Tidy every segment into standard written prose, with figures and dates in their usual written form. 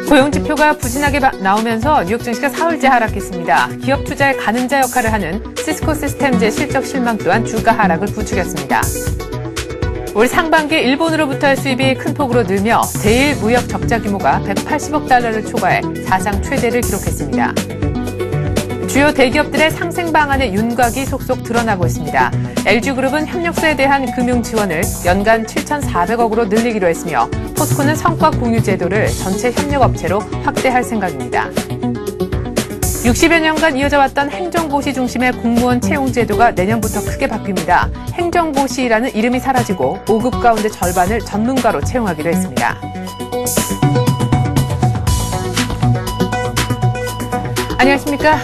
고용지표가 부진하게 나오면서 뉴욕 증시가 사흘째 하락했습니다. 기업 투자의 가늠자 역할을 하는 시스코 시스템즈의 실적 실망 또한 주가 하락을 부추겼습니다. 올 상반기 일본으로부터의 수입이 큰 폭으로 늘며 대일 무역 적자 규모가 180억 달러를 초과해 사상 최대를 기록했습니다. 주요 대기업들의 상생 방안의 윤곽이 속속 드러나고 있습니다. LG그룹은 협력사에 대한 금융 지원을 연간 7,400억으로 늘리기로 했으며 포스코는 성과 공유 제도를 전체 협력업체로 확대할 생각입니다. 60여 년간 이어져 왔던 행정고시 중심의 공무원 채용 제도가 내년부터 크게 바뀝니다. 행정고시라는 이름이 사라지고 5급 가운데 절반을 전문가로 채용하기로 했습니다. 안녕하십니까.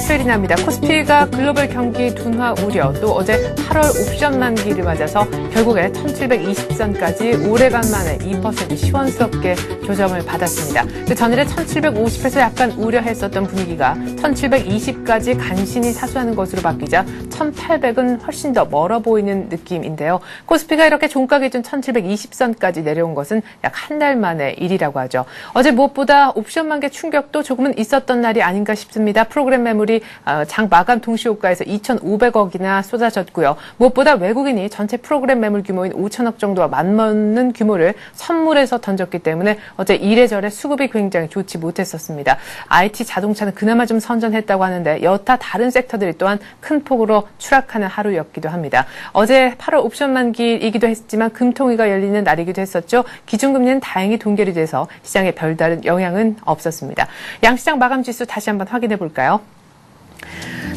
최리나입니다. 코스피가 글로벌 경기 둔화 우려, 또 어제 8월 옵션 만기를 맞아서 결국에 1720선까지 오래간만에 2% 시원스럽게 조정을 받았습니다. 그 전일에 1750에서 약간 우려했었던 분위기가 1720까지 간신히 사수하는 것으로 바뀌자 1800은 훨씬 더 멀어 보이는 느낌인데요. 코스피가 이렇게 종가 기준 1720선까지 내려온 것은 약 한 달 만의 일이라고 하죠. 어제 무엇보다 옵션 만기 충격도 조금은 있었던 날이 아닌가 싶습니다. 프로그램 매물이 장 마감 동시호가에서 2,500억이나 쏟아졌고요. 무엇보다 외국인이 전체 프로그램 매물 규모인 5천억 정도와 맞먹는 규모를 선물해서 던졌기 때문에 어제 이래저래 수급이 굉장히 좋지 못했었습니다. IT, 자동차는 그나마 좀 선전했다고 하는데 여타 다른 섹터들이 또한 큰 폭으로 추락하는 하루였기도 합니다. 어제 8월 옵션 만기이기도 했지만 금통위가 열리는 날이기도 했었죠. 기준금리는 다행히 동결이 돼서 시장에 별다른 영향은 없었습니다. 양시장 마감 지수 다시 한번 확인해 볼까요?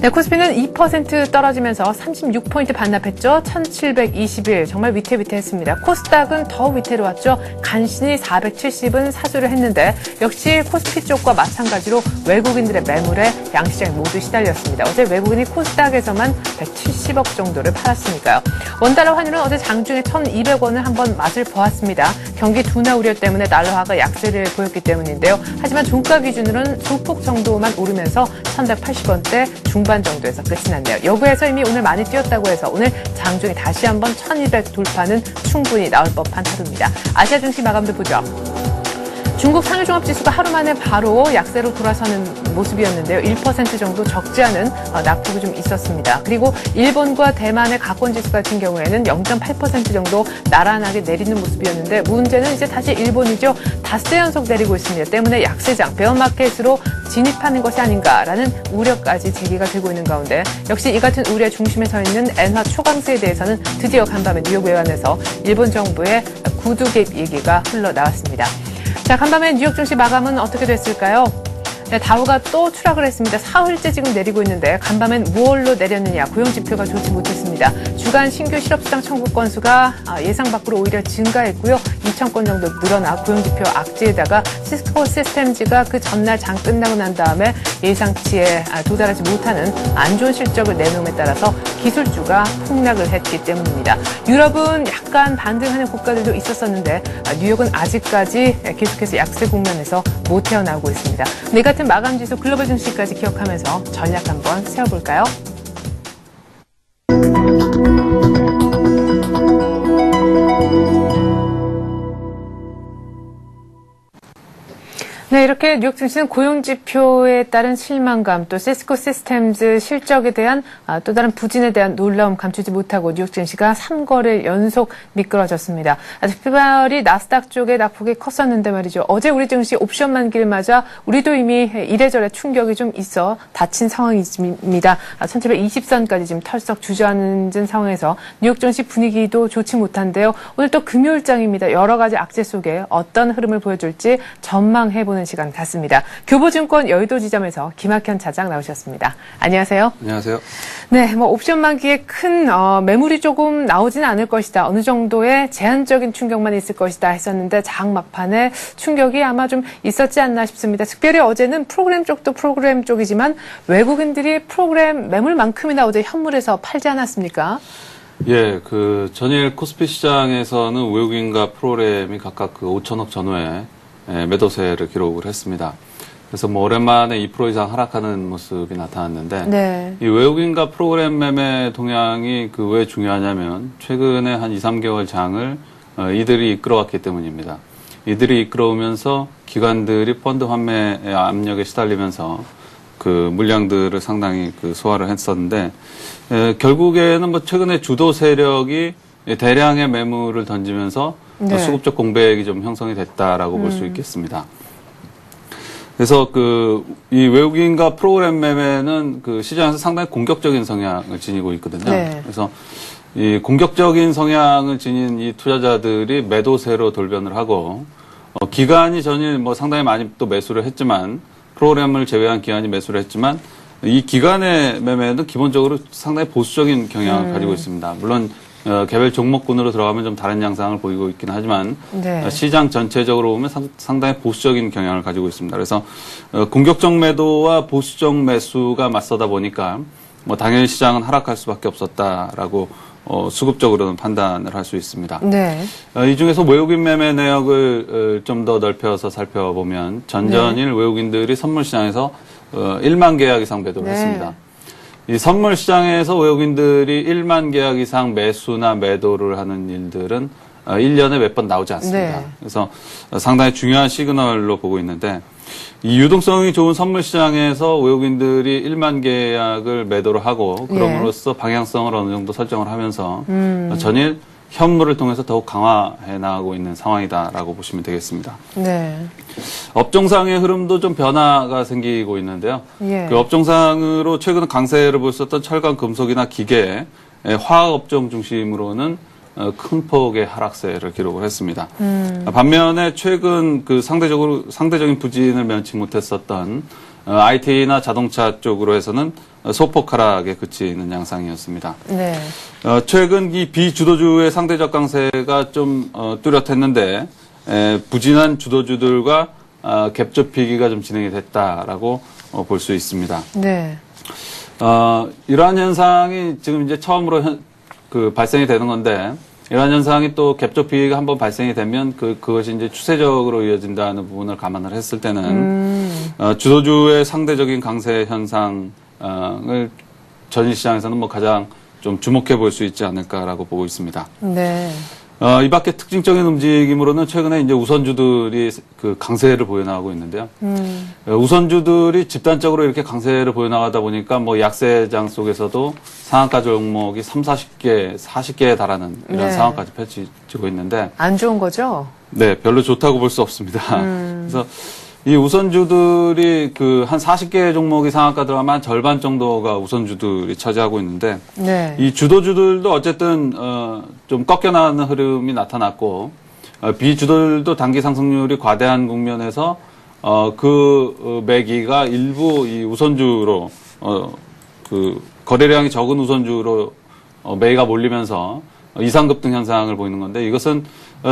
네, 코스피는 2% 떨어지면서 36포인트 반납했죠. 1721 정말 위태위태했습니다. 코스닥은 더 위태로웠죠. 간신히 470은 사수를 했는데 역시 코스피 쪽과 마찬가지로 외국인들의 매물에 양시장이 모두 시달렸습니다. 어제 외국인이 코스닥에서만 170억 정도를 팔았으니까요. 원달러 환율은 어제 장중에 1,200원을 한번 맛을 보았습니다. 경기 둔화 우려 때문에 달러화가 약세를 보였기 때문인데요. 하지만 종가 기준으로는 소폭 정도만 오르면서 1,180원대 중반 정도에서 끝이 났네요. 여기에서 이미 오늘 많이 뛰었다고 해서 오늘 장중에 다시 한번 1200 돌파는 충분히 나올 법한 하루입니다. 아시아 증시 마감도 보죠. 중국 상일종합지수가 하루 만에 바로 약세로 돌아서는 모습이었는데요. 1% 정도 적지 않은 낙폭이 좀 있었습니다. 그리고 일본과 대만의 가권지수 같은 경우에는 0.8% 정도 나란하게 내리는 모습이었는데 문제는 이제 다시 일본이죠. 닷새 연속 내리고 있습니다. 때문에 약세장, 베어마켓으로 진입하는 것이 아닌가라는 우려까지 제기가 되고 있는 가운데 역시 이 같은 우려의 중심에 서 있는 엔화 초강세에 대해서는 드디어 간밤에 뉴욕 외환에서 일본 정부의 구두 개입 얘기가 흘러나왔습니다. 자, 간밤에 뉴욕 증시 마감은 어떻게 됐을까요? 네, 다우가 또 추락을 했습니다. 사흘째 지금 내리고 있는데 간밤엔 무얼로 내렸느냐, 고용지표가 좋지 못했습니다. 주간 신규 실업수당 청구 건수가 예상 밖으로 오히려 증가했고요. 2,000건 정도 늘어나 고용지표 악재에다가 시스코 시스템즈가 그 전날 장 끝나고 난 다음에 예상치에 도달하지 못하는 안 좋은 실적을 내놓음에 따라서 기술주가 폭락을 했기 때문입니다. 유럽은 약간 반등하는 국가들도 있었었는데 뉴욕은 아직까지 계속해서 약세 국면에서 못 헤어나오고 있습니다. 이 같은 마감 지수 글로벌 증시까지 기억하면서 전략 한번 세워볼까요? 네, 이렇게 뉴욕 증시는 고용지표에 따른 실망감, 또 시스코 시스템즈 실적에 대한 또 다른 부진에 대한 놀라움 감추지 못하고 뉴욕 증시가 3거래일 연속 미끄러졌습니다. 특별히 나스닥 쪽에 낙폭이 컸었는데 말이죠. 어제 우리 증시 옵션 만기를 맞아 우리도 이미 이래저래 충격이 좀 있어 다친 상황입니다. 1720선까지 지금 털썩 주저앉은 상황에서 뉴욕 증시 분위기도 좋지 못한데요. 오늘 또 금요일장입니다. 여러 가지 악재 속에 어떤 흐름을 보여줄지 전망해보는 시간 같습니다. 교보증권 여의도 지점에서 김학현 차장 나오셨습니다. 안녕하세요. 안녕하세요. 네, 옵션 만기에 큰 매물이 조금 나오지는 않을 것이다. 어느 정도의 제한적인 충격만 있을 것이다 했었는데 장 막판에 충격이 아마 좀 있었지 않나 싶습니다. 특별히 어제는 프로그램 쪽도 프로그램 쪽이지만 외국인들이 프로그램 매물만큼이나 어제 현물에서 팔지 않았습니까? 예, 전일 코스피 시장에서는 외국인과 프로그램이 각각 5천억 전후에 매도세를 기록을 했습니다. 그래서 오랜만에 2% 이상 하락하는 모습이 나타났는데, 네. 이 외국인과 프로그램 매매 동향이 왜 중요하냐면, 최근에 한 2, 3개월 장을 이들이 이끌어왔기 때문입니다. 이들이 이끌어오면서 기관들이 펀드 환매의 압력에 시달리면서 그 물량들을 상당히 그 소화를 했었는데 결국에는 뭐 최근에 주도 세력이 대량의 매물을 던지면서 네. 수급적 공백이 좀 형성이 됐다라고 볼 수 있겠습니다. 그래서 이 외국인과 프로그램 매매는 그 시장에서 상당히 공격적인 성향을 지니고 있거든요. 네. 그래서 이 공격적인 성향을 지닌 이 투자자들이 매도세로 돌변을 하고 기간이 전일 뭐 상당히 많이 또 매수를 했지만 프로그램을 제외한 기간이 매수를 했지만 이 기간의 매매는 기본적으로 상당히 보수적인 경향을 가지고 있습니다. 물론 개별 종목군으로 들어가면 좀 다른 양상을 보이고 있긴 하지만 네. 시장 전체적으로 보면 상당히 보수적인 경향을 가지고 있습니다. 그래서 공격적 매도와 보수적 매수가 맞서다 보니까 뭐 당연히 시장은 하락할 수밖에 없었다라고 수급적으로는 판단을 할 수 있습니다. 네. 이 중에서 외국인 매매 내역을 좀 더 넓혀서 살펴보면 전전일 외국인들이 선물 시장에서 1만 계약 이상 매도를 네. 했습니다. 이 선물 시장에서 외국인들이 1만 계약 이상 매수나 매도를 하는 일들은 1년에 몇 번 나오지 않습니다. 네. 그래서 상당히 중요한 시그널로 보고 있는데 이 유동성이 좋은 선물 시장에서 외국인들이 1만 계약을 매도를 하고 그럼으로써 방향성을 어느 정도 설정을 하면서 전일 현물을 통해서 더욱 강화해 나가고 있는 상황이다라고 보시면 되겠습니다. 네. 업종상의 흐름도 좀 변화가 생기고 있는데요. 예. 그 업종상으로 최근 강세를 보였었던 철강, 금속이나 기계, 화학 업종 중심으로는 큰 폭의 하락세를 기록을 했습니다. 반면에 최근 그 상대적인 부진을 면치 못했었던 IT나 자동차 쪽으로 해서는 소폭 하락에 그치는 양상이었습니다. 네. 최근 이 비주도주의 상대적 강세가 좀 뚜렷했는데 부진한 주도주들과 갭 좁히기가 좀 진행이 됐다라고 볼 수 있습니다. 네. 이러한 현상이 지금 이제 처음으로 발생이 되는 건데 이러한 현상이 또 갭 좁히기가 한번 발생이 되면 그것이 이제 추세적으로 이어진다는 부분을 감안을 했을 때는 주도주의 상대적인 강세 현상을 전일 시장에서는 뭐 가장 좀 주목해 볼 수 있지 않을까라고 보고 있습니다. 네. 이 밖에 특징적인 움직임으로는 최근에 이제 우선주들이 그 강세를 보여나가고 있는데요. 우선주들이 집단적으로 이렇게 강세를 보여나가다 보니까 뭐 약세장 속에서도 상한가 종목이 40개에 달하는 이런 네. 상황까지 펼치고 있는데. 안 좋은 거죠? 네, 별로 좋다고 볼 수 없습니다. 그래서 이 우선주들이 한 40개 종목이 상한가 들어가면 한 절반 정도가 우선주들이 차지하고 있는데 네. 이 주도주들도 어쨌든 좀 꺾여나가는 흐름이 나타났고 비주도들도 단기 상승률이 과대한 국면에서 매기가 일부 이 우선주로 거래량이 적은 우선주로 매기가 몰리면서 이상급등 현상을 보이는 건데 이것은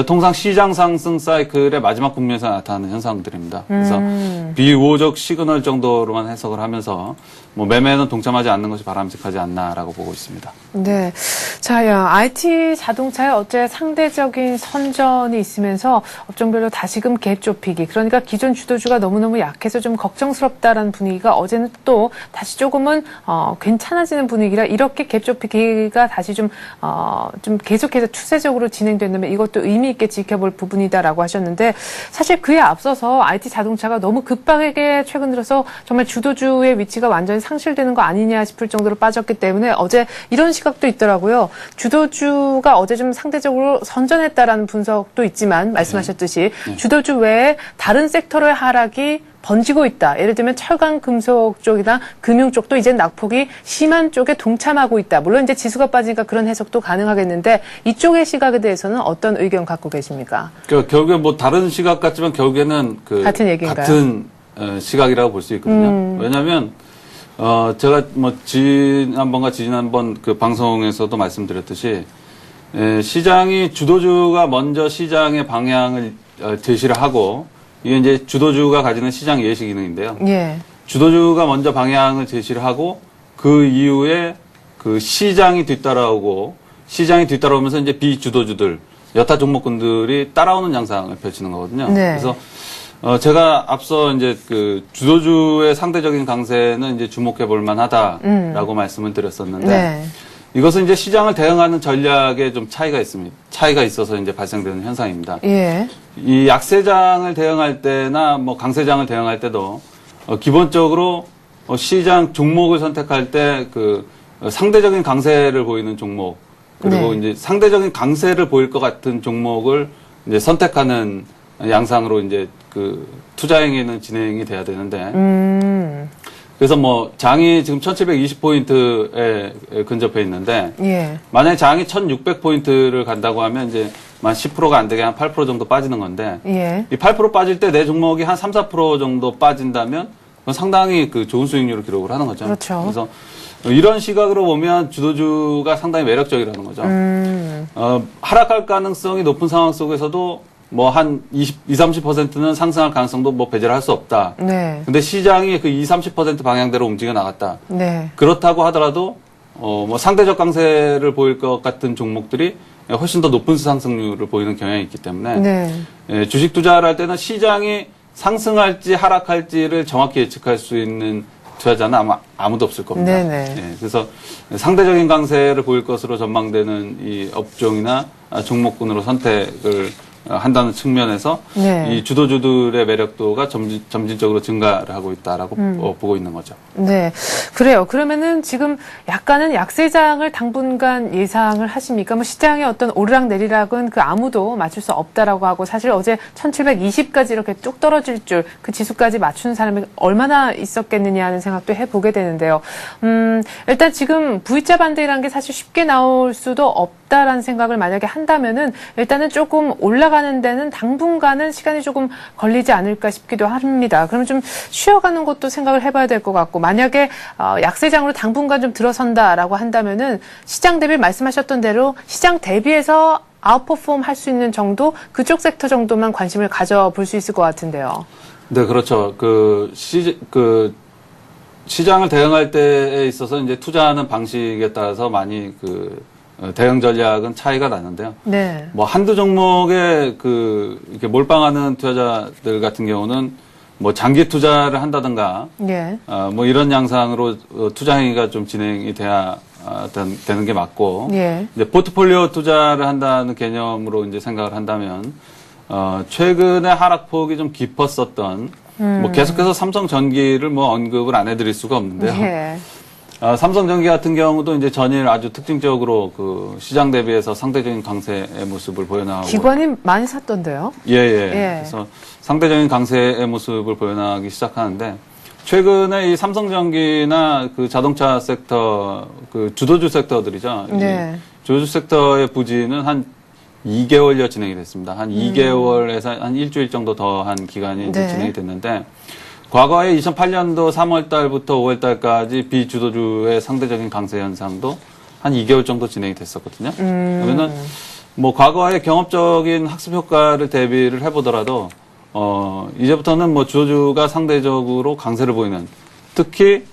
통상 시장 상승 사이클의 마지막 국면에서 나타나는 현상들입니다. 그래서 비우호적 시그널 정도로만 해석을 하면서 뭐 매매는 동참하지 않는 것이 바람직하지 않나라고 보고 있습니다. 네. 자, IT 자동차에 어째 상대적인 선전이 있으면서 업종별로 다시금 갭 좁히기. 그러니까 기존 주도주가 너무너무 약해서 좀 걱정스럽다라는 분위기가 어제는 또 다시 조금은 괜찮아지는 분위기라 이렇게 갭 좁히기가 다시 좀 계속해서 추세적으로 진행된다면 이것도 의미 있게 지켜볼 부분이다라고 하셨는데 사실 그에 앞서서 IT 자동차가 너무 급하게 최근 들어서 정말 주도주의 위치가 완전히 상실되는 거 아니냐 싶을 정도로 빠졌기 때문에 어제 이런 시각도 있더라고요. 주도주가 어제 좀 상대적으로 선전했다라는 분석도 있지만 말씀하셨듯이 주도주 외에 다른 섹터로의 하락이 번지고 있다. 예를 들면 철강, 금속 쪽이나 금융 쪽도 이제 낙폭이 심한 쪽에 동참하고 있다. 물론 이제 지수가 빠지니까 그런 해석도 가능하겠는데 이쪽의 시각에 대해서는 어떤 의견 갖고 계십니까? 그러니까 결국에 뭐 다른 시각 같지만 결국에는 같은 얘기인가요? 같은 시각이라고 볼 수 있거든요. 왜냐하면 제가 뭐 지난번 그 방송에서도 말씀드렸듯이 시장이 주도주가 먼저 시장의 방향을 제시를 하고 이게 이제 주도주가 가지는 시장 예시 기능인데요. 예. 주도주가 먼저 방향을 제시를 하고 그 이후에 그 시장이 뒤따라오면서 이제 비주도주들 여타 종목군들이 따라오는 양상을 펼치는 거거든요. 네. 그래서 제가 앞서 이제 그 주도주의 상대적인 강세는 이제 주목해 볼 만하다라고 말씀을 드렸었는데 네. 이것은 이제 시장을 대응하는 전략에 좀 차이가 있어서 이제 발생되는 현상입니다. 예. 이 약세장을 대응할 때나 뭐 강세장을 대응할 때도 기본적으로 시장 종목을 선택할 때 그 상대적인 강세를 보이는 종목 그리고 네. 이제 상대적인 강세를 보일 것 같은 종목을 이제 선택하는 양상으로 이제 그 투자 행위는 진행이 돼야 되는데 그래서 뭐 장이 지금 1720포인트에 근접해 있는데 예. 만약에 장이 1600포인트를 간다고 하면 이제 만 10%가 안 되게 한 8% 정도 빠지는 건데 예. 이 8% 빠질 때 내 종목이 한 3, 4% 정도 빠진다면 그건 상당히 그 좋은 수익률을 기록을 하는 거죠. 그렇죠. 그래서 이런 시각으로 보면 주도주가 상당히 매력적이라는 거죠. 하락할 가능성이 높은 상황 속에서도 뭐 한 20, 30%는 상승할 가능성도 뭐 배제를 할 수 없다. 네. 근데 시장이 그 20, 30% 방향대로 움직여 나갔다. 네. 그렇다고 하더라도 뭐 상대적 강세를 보일 것 같은 종목들이 훨씬 더 높은 상승률을 보이는 경향이 있기 때문에 네. 주식 투자를 할 때는 시장이 상승할지 하락할지를 정확히 예측할 수 있는 투자자는 아마 아무도 없을 겁니다. 네네. 그래서 상대적인 강세를 보일 것으로 전망되는 이 업종이나 종목군으로 선택을 한다는 측면에서 네. 이 주도주들의 매력도가 점진적으로 증가를 하고 있다라고 보고 있는 거죠. 네. 그래요. 그러면은 지금 약간은 약세장을 당분간 예상을 하십니까? 뭐 시장의 어떤 오르락내리락은 그 아무도 맞출 수 없다라고 하고 사실 어제 1720까지 이렇게 쭉 떨어질 줄 그 지수까지 맞추는 사람이 얼마나 있었겠느냐 하는 생각도 해보게 되는데요. 일단 지금 V자 반등이라는 게 사실 쉽게 나올 수도 없다라는 생각을 만약에 한다면은 일단은 조금 올라가는 데는 당분간은 시간이 조금 걸리지 않을까 싶기도 합니다. 그러면 좀 쉬어가는 것도 생각을 해봐야 될 것 같고 만약에 약세장으로 당분간 좀 들어선다라고 한다면은 시장 대비 말씀하셨던 대로 시장 대비해서 아웃퍼폼 할 수 있는 정도 그쪽 섹터 정도만 관심을 가져볼 수 있을 것 같은데요. 네, 그렇죠. 시장을 대응할 때에 있어서 이제 투자하는 방식에 따라서 많이 대응 전략은 차이가 나는데요. 네. 뭐 한두 종목에 이렇게 몰빵하는 투자자들 같은 경우는 뭐 장기 투자를 한다든가, 예. 뭐 이런 양상으로 투자 행위가 좀 진행이 되는 게 맞고, 예. 이제 포트폴리오 투자를 한다는 개념으로 이제 생각을 한다면, 최근에 하락폭이 좀 깊었었던, 뭐 계속해서 삼성전기를 뭐 언급을 안 해드릴 수가 없는데요. 예. 삼성전기 같은 경우도 이제 전일 아주 특징적으로 시장 대비해서 상대적인 강세의 모습을 보여나가고. 기관이 많이 샀던데요. 예. 그래서 상대적인 강세의 모습을 보여나가기 시작하는데, 최근에 이 삼성전기나 자동차 섹터, 주도주 섹터들이죠. 네. 주도주 sek터의 부진은 한 2개월여 진행이 됐습니다. 한 2개월에서 한 일주일 정도 더 한 기간이 이제 네. 진행이 됐는데, 과거에 2008년도 3월 달부터 5월 달까지 비주도주의 상대적인 강세 현상도 한 2개월 정도 진행이 됐었거든요. 그러면은 뭐 과거의 경험적인 학습 효과를 대비를 해보더라도 이제부터는 뭐 주도주가 상대적으로 강세를 보이는 특히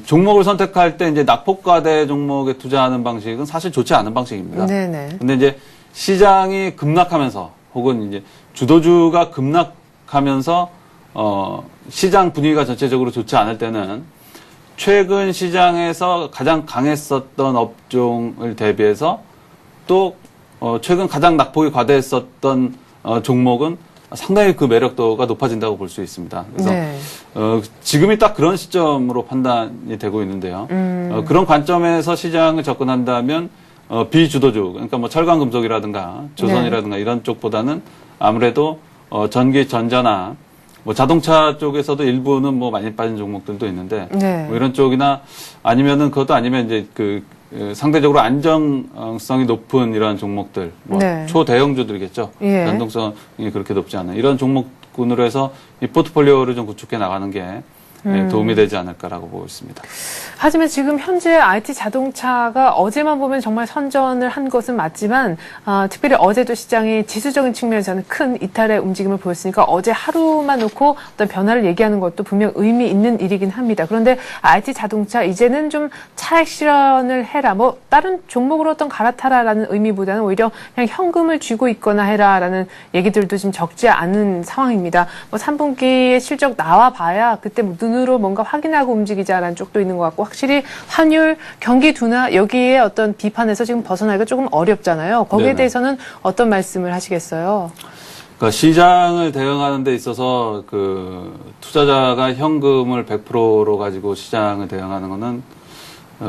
종목을 선택할 때 이제 낙폭과대 종목에 투자하는 방식은 사실 좋지 않은 방식입니다. 네네. 근데 이제 시장이 급락하면서 혹은 이제 주도주가 급락하면서 시장 분위기가 전체적으로 좋지 않을 때는 최근 시장에서 가장 강했었던 업종을 대비해서 또 최근 가장 낙폭이 과대했었던 종목은 상당히 그 매력도가 높아진다고 볼 수 있습니다. 그래서 네. 지금이 딱 그런 시점으로 판단이 되고 있는데요. 그런 관점에서 시장을 접근한다면 비주도주, 그러니까 뭐 철강 금속이라든가 조선이라든가 이런 쪽보다는 아무래도 전기 전자나 뭐 자동차 쪽에서도 일부는 뭐 많이 빠진 종목들도 있는데 네. 뭐 이런 쪽이나 아니면은 그것도 아니면 이제 상대적으로 안정성이 높은 이런 종목들, 뭐 네. 초대형주들이겠죠. 예. 변동성이 그렇게 높지 않은 이런 종목군으로 해서 이 포트폴리오를 좀 구축해 나가는 게 도움이 되지 않을까라고 보고 있습니다. 하지만 지금 현재 IT 자동차가 어제만 보면 정말 선전을 한 것은 맞지만 특별히 어제도 시장이 지수적인 측면에서는 큰 이탈의 움직임을 보였으니까 어제 하루만 놓고 어떤 변화를 얘기하는 것도 분명 의미 있는 일이긴 합니다. 그런데 IT 자동차 이제는 좀 차익 실현을 해라. 뭐 다른 종목으로 어떤 갈아타라라는 의미보다는 오히려 그냥 현금을 쥐고 있거나 해라라는 얘기들도 지금 적지 않은 상황입니다. 뭐 3분기에 실적 나와 봐야 그때 뭐 눈으로 눈으로 뭔가 확인하고 움직이자라는 쪽도 있는 것 같고 확실히 환율, 경기 둔화 여기에 어떤 비판에서 지금 벗어나기가 조금 어렵잖아요. 거기에 네네. 대해서는 어떤 말씀을 하시겠어요? 그러니까 시장을 대응하는 데 있어서 그 투자자가 현금을 100%로 가지고 시장을 대응하는 거는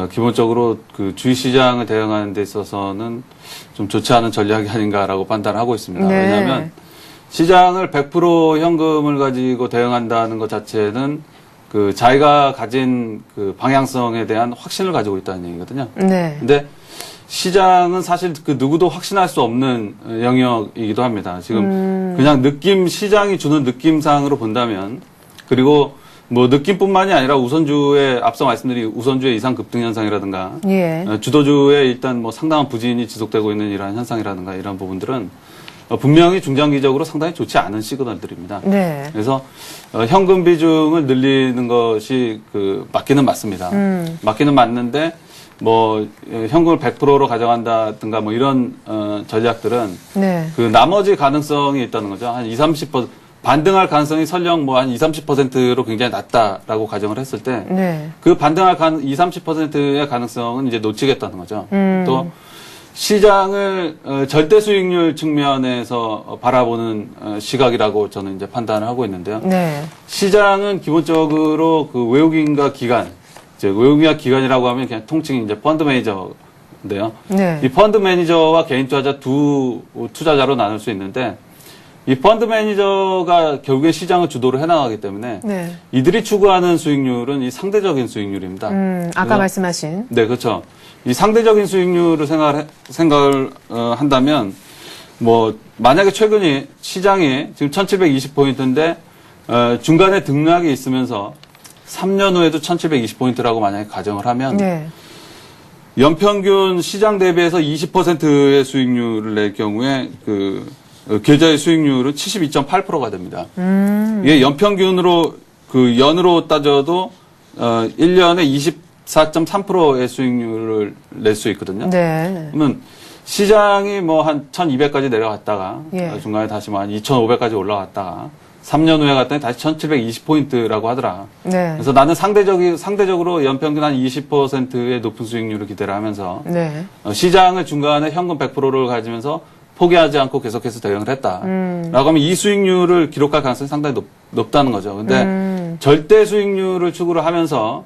기본적으로 그 주식시장을 대응하는 데 있어서는 좀 좋지 않은 전략이 아닌가라고 판단을 하고 있습니다. 네. 왜냐하면 시장을 100% 현금을 가지고 대응한다는 것 자체는 그 자기가 가진 그 방향성에 대한 확신을 가지고 있다는 얘기거든요. 네. 근데 시장은 사실 그 누구도 확신할 수 없는 영역이기도 합니다. 지금 그냥 시장이 주는 느낌상으로 본다면, 그리고 뭐 느낌뿐만이 아니라 우선주의 앞서 말씀드린 우선주의 이상 급등 현상이라든가 예. 주도주의 일단 뭐 상당한 부진이 지속되고 있는 이러한 현상이라든가 이런 부분들은 분명히 중장기적으로 상당히 좋지 않은 시그널들입니다. 네. 그래서 현금 비중을 늘리는 것이 맞기는 맞습니다. 맞기는 맞는데 뭐 현금을 100%로 가져간다든가 뭐 이런 전략들은 네. 그 나머지 가능성이 있다는 거죠. 한 20-30% 반등할 가능성이 설령 뭐 한 20-30%로 굉장히 낮다라고 가정을 했을 때 네. 그 반등할 20-30%의 가능성은 이제 놓치겠다는 거죠. 또 시장을 절대 수익률 측면에서 바라보는 시각이라고 저는 이제 판단을 하고 있는데요. 네. 시장은 기본적으로 그 외국인과 기관, 이제 외국인과 기관이라고 하면 그냥 통칭 이제 펀드 매니저인데요. 네. 이 펀드 매니저와 개인 투자자 두 투자자로 나눌 수 있는데 이 펀드 매니저가 결국에 시장을 주도를 해나가기 때문에 네. 이들이 추구하는 수익률은 이 상대적인 수익률입니다. 아까 그래서 말씀하신. 네, 그렇죠. 이 상대적인 수익률을 생각을 한다면 뭐 만약에 최근에 시장이 지금 1720포인트인데 중간에 등락이 있으면서 3년 후에도 1720포인트라고 만약에 가정을 하면 네. 연평균 시장 대비해서 20%의 수익률을 낼 경우에 계좌의 수익률은 72.8%가 됩니다. 이게 연평균으로 연으로 따져도 1년에 24.3%의 수익률을 낼 수 있거든요. 네. 그러면 시장이 뭐 한 1200까지 내려갔다가 예. 중간에 다시 뭐 한 2500까지 올라갔다가 3년 후에 갔더니 다시 1720포인트라고 하더라. 네. 그래서 나는 상대적으로 연평균 한 20%의 높은 수익률을 기대를 하면서 네. 시장을 중간에 현금 100%를 가지면서 포기하지 않고 계속해서 대응을 했다. 라고 하면 이 수익률을 기록할 가능성이 상당히 높다는 거죠. 근데 절대 수익률을 추구를 하면서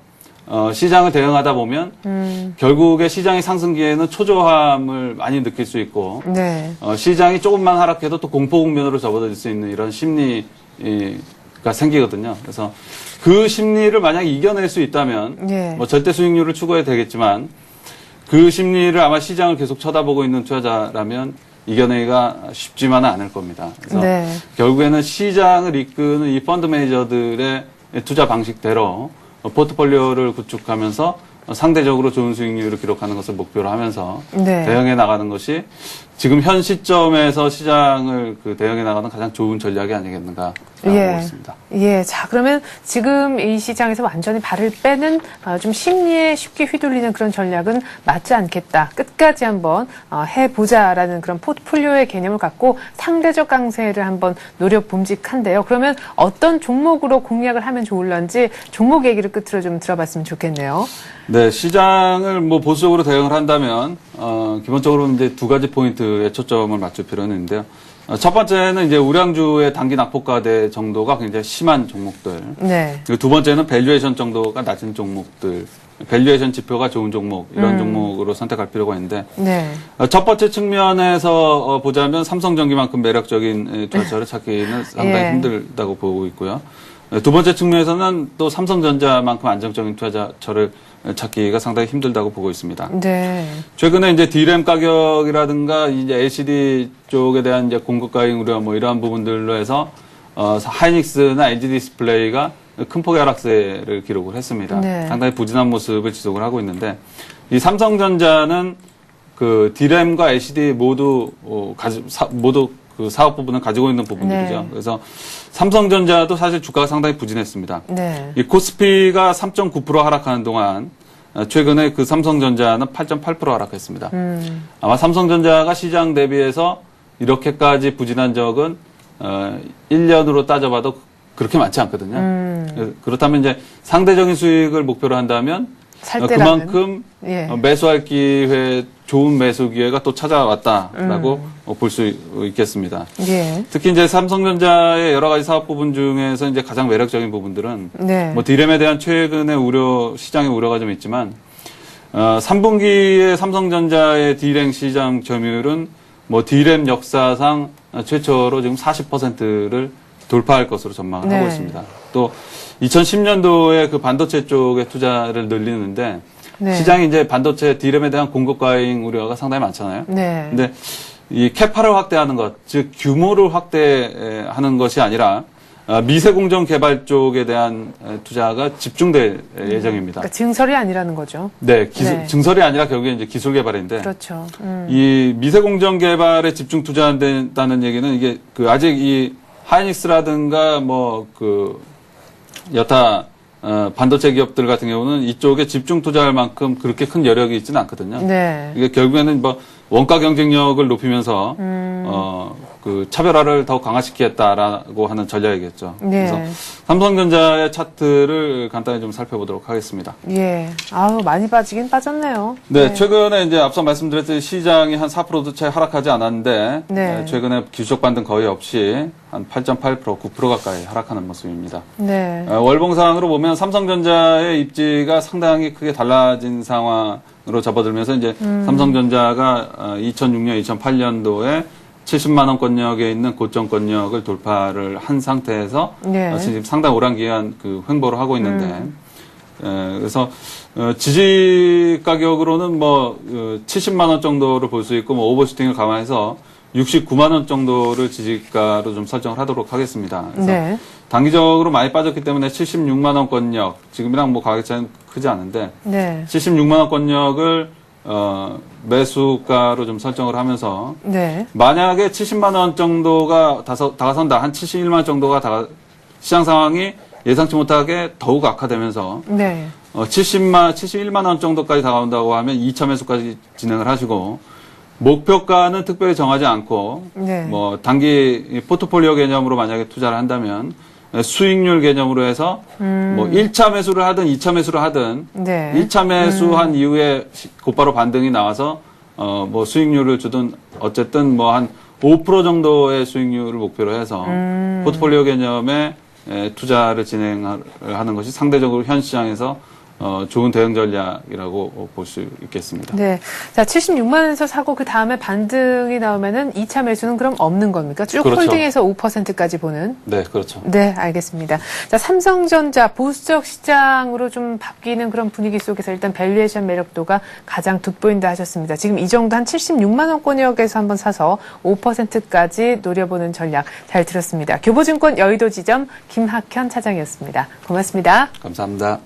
시장을 대응하다 보면 결국에 시장의 상승기에는 초조함을 많이 느낄 수 있고 네. 시장이 조금만 하락해도 또 공포 국면으로 접어들 수 있는 이런 심리가 생기거든요. 그래서 그 심리를 만약에 이겨낼 수 있다면 예. 뭐 절대 수익률을 추구해야 되겠지만 그 심리를 아마 시장을 계속 쳐다보고 있는 투자자라면 이겨내기가 쉽지만은 않을 겁니다. 그래서 네. 결국에는 시장을 이끄는 이 펀드 매니저들의 투자 방식대로 포트폴리오를 구축하면서 상대적으로 좋은 수익률을 기록하는 것을 목표로 하면서 네. 대응해 나가는 것이 지금 현 시점에서 시장을 대응해 나가는 가장 좋은 전략이 아니겠는가 생각하고 있습니다. 예. 자, 그러면 지금 이 시장에서 완전히 발을 빼는 좀 심리에 쉽게 휘둘리는 그런 전략은 맞지 않겠다. 끝까지 한번 해보자라는 그런 포트폴리오의 개념을 갖고 상대적 강세를 한번 노려봄직한데요. 그러면 어떤 종목으로 공략을 하면 좋을런지 종목 얘기를 끝으로 좀 들어봤으면 좋겠네요. 네, 시장을 뭐 보수적으로 대응을 한다면 기본적으로 이제 두 가지 포인트에 초점을 맞출 필요는 있는데요. 첫 번째는 이제 우량주의 단기 낙폭과대 정도가 굉장히 심한 종목들. 네. 그리고 두 번째는 밸류에이션 정도가 낮은 종목들. 밸류에이션 지표가 좋은 종목, 이런 종목으로 선택할 필요가 있는데. 네. 첫 번째 측면에서 보자면 삼성전기만큼 매력적인 투자처를 찾기는 상당히 예. 힘들다고 보고 있고요. 두 번째 측면에서는 또 삼성전자만큼 안정적인 투자처를 찾기가 상당히 힘들다고 보고 있습니다. 네. 최근에 이제 D램 가격이라든가 이제 LCD 쪽에 대한 이제 공급 가행 우려 뭐 이러한 부분들로 해서 하이닉스나 LG 디스플레이가 큰 폭의 하락세를 기록을 했습니다. 네. 상당히 부진한 모습을 지속을 하고 있는데 이 삼성전자는 그 D램과 LCD 모두 그 사업 부분을 가지고 있는 부분들이죠. 네. 그래서 삼성전자도 사실 주가가 상당히 부진했습니다. 네. 이 코스피가 3.9% 하락하는 동안 최근에 그 삼성전자는 8.8% 하락했습니다. 아마 삼성전자가 시장 대비해서 이렇게까지 부진한 적은 1년으로 따져봐도 그렇게 많지 않거든요. 그렇다면 이제 상대적인 수익을 목표로 한다면 살 때라면. 그만큼 예. 매수할 기회, 좋은 매수 기회가 또 찾아왔다라고 볼 수 있겠습니다. 예. 특히 이제 삼성전자의 여러 가지 사업 부분 중에서 이제 가장 매력적인 부분들은 네. 뭐 디램에 대한 최근의 우려, 시장의 우려가 좀 있지만 3분기에 삼성전자의 디램 시장 점유율은 뭐 디램 역사상 최초로 지금 40%를 돌파할 것으로 전망을 네. 하고 있습니다. 또 2010년도에 그 반도체 쪽에 투자를 늘리는데 네. 시장이 이제 반도체 디램에 대한 공급 과잉 우려가 상당히 많잖아요. 네. 근데 이 캐파를 확대하는 것, 즉 규모를 확대하는 것이 아니라 미세 공정 개발 쪽에 대한 투자가 집중될 예정입니다. 그러니까 증설이 아니라는 거죠. 네, 네. 증설이 아니라 결국에 이제 기술 개발인데 그렇죠. 이 미세 공정 개발에 집중 투자한다는 얘기는 이게 그 아직 이 하이닉스라든가 뭐 그 여타 반도체 기업들 같은 경우는 이쪽에 집중 투자할 만큼 그렇게 큰 여력이 있지는 않거든요. 네. 이게 결국에는 뭐 원가 경쟁력을 높이면서 그 차별화를 더욱 강화시키겠다라고 하는 전략이겠죠. 네. 그래서 삼성전자의 차트를 간단히 좀 살펴보도록 하겠습니다. 예. 아우, 많이 빠지긴 빠졌네요. 네, 최근에 이제 앞서 말씀드렸듯이 시장이 한 4%도 채 하락하지 않았는데 네. 최근에 기술적 반등 거의 없이 한 8.8%, 9% 가까이 하락하는 모습입니다. 네. 월봉상으로 보면 삼성전자의 입지가 상당히 크게 달라진 상황으로 접어들면서 이제 삼성전자가 2006년, 2008년도에 70만 원권역에 있는 고점권역을 돌파를 한 상태에서 네. 지금 상당히 오랜 기간 그 횡보를 하고 있는데 그래서 지지 가격으로는 뭐 70만 원 정도를 볼 수 있고 뭐 오버슈팅을 감안해서 69만 원 정도를 지지가로 좀 설정을 하도록 하겠습니다. 그래서 네. 단기적으로 많이 빠졌기 때문에 76만 원권역 지금이랑 뭐 가격 차이는 크지 않은데 네. 76만 원권역을 매수가로 좀 설정을 하면서 네. 만약에 70만 원 정도가 다가선다, 한 71만 원 정도가 시장 상황이 예상치 못하게 더욱 악화되면서 네. 71만 원 정도까지 다가온다고 하면 2차 매수까지 진행을 하시고 목표가는 특별히 정하지 않고 네. 뭐 단기 포트폴리오 개념으로 만약에 투자를 한다면 수익률 개념으로 해서 뭐 1차 매수를 하든 2차 매수를 하든 네. 1차 매수한 이후에 곧바로 반등이 나와서 뭐 수익률을 주든 어쨌든 뭐 한 5% 정도의 수익률을 목표로 해서 포트폴리오 개념의 투자를 진행하는 것이 상대적으로 현 시장에서 좋은 대응 전략이라고 볼 수 있겠습니다. 네. 자, 76만 원에서 사고 그 다음에 반등이 나오면은 2차 매수는 그럼 없는 겁니까? 쭉 그렇죠. 홀딩해서 5%까지 보는? 네, 그렇죠. 네, 알겠습니다. 자, 삼성전자 보수적 시장으로 좀 바뀌는 그런 분위기 속에서 일단 밸류에이션 매력도가 가장 돋보인다 하셨습니다. 지금 이 정도 한 76만 원권역에서 한번 사서 5%까지 노려보는 전략 잘 들었습니다. 교보증권 여의도 지점 김학현 차장이었습니다. 고맙습니다. 감사합니다.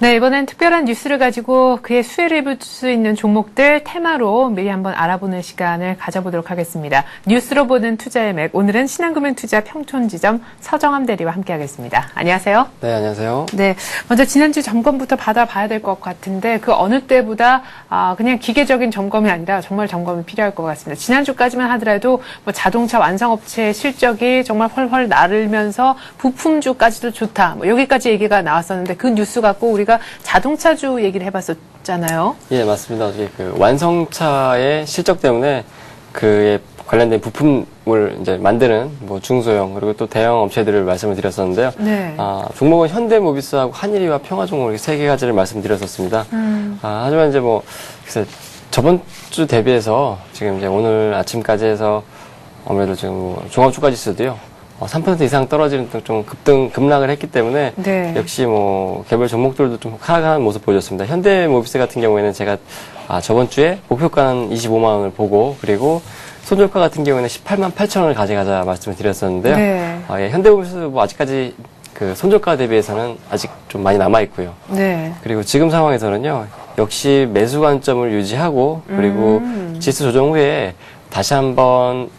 네, 이번엔 특별한 뉴스를 가지고 그의 수혜를 입을 수 있는 종목들 테마로 미리 한번 알아보는 시간을 가져보도록 하겠습니다. 뉴스로 보는 투자의 맥, 오늘은 신한금융투자 평촌지점 서정함 대리와 함께하겠습니다. 안녕하세요. 네, 안녕하세요. 네, 먼저 지난주 점검부터 받아봐야 될 것 같은데 그 어느 때보다 그냥 기계적인 점검이 아니라 정말 점검이 필요할 것 같습니다. 지난주까지만 하더라도 뭐 자동차 완성업체 실적이 정말 훨훨 나르면서 부품주까지도 좋다. 뭐 여기까지 얘기가 나왔었는데 그 뉴스 갖고 우리가 자동차주 얘기를 해봤었잖아요. 예, 맞습니다. 어제 그 완성차의 실적 때문에 그에 관련된 부품을 이제 만드는 뭐 중소형 그리고 또 대형 업체들을 말씀을 드렸었는데요. 네. 종목은 현대모비스하고 한일이와 평화종목 이렇게 세 가지를 말씀드렸었습니다. 하지만 이제 뭐 글쎄 저번 주 대비해서 지금 이제 오늘 아침까지 해서 아무래도 지금 뭐 종합주가지수도요. 3% 이상 떨어지는 등 좀 급락을 했기 때문에 네. 역시 뭐 개별 종목들도 좀 하락하는 모습 보여줬습니다. 현대모비스 같은 경우에는 제가 저번 주에 목표가는 25만 원을 보고 그리고 손절가 같은 경우에는 18만 8천 원을 가져가자 말씀을 드렸었는데요. 네. 예, 현대모비스 뭐 아직까지 그 손절가 대비해서는 아직 좀 많이 남아 있고요. 네. 그리고 지금 상황에서는요, 역시 매수 관점을 유지하고 그리고 지수 조정 후에 다시 한번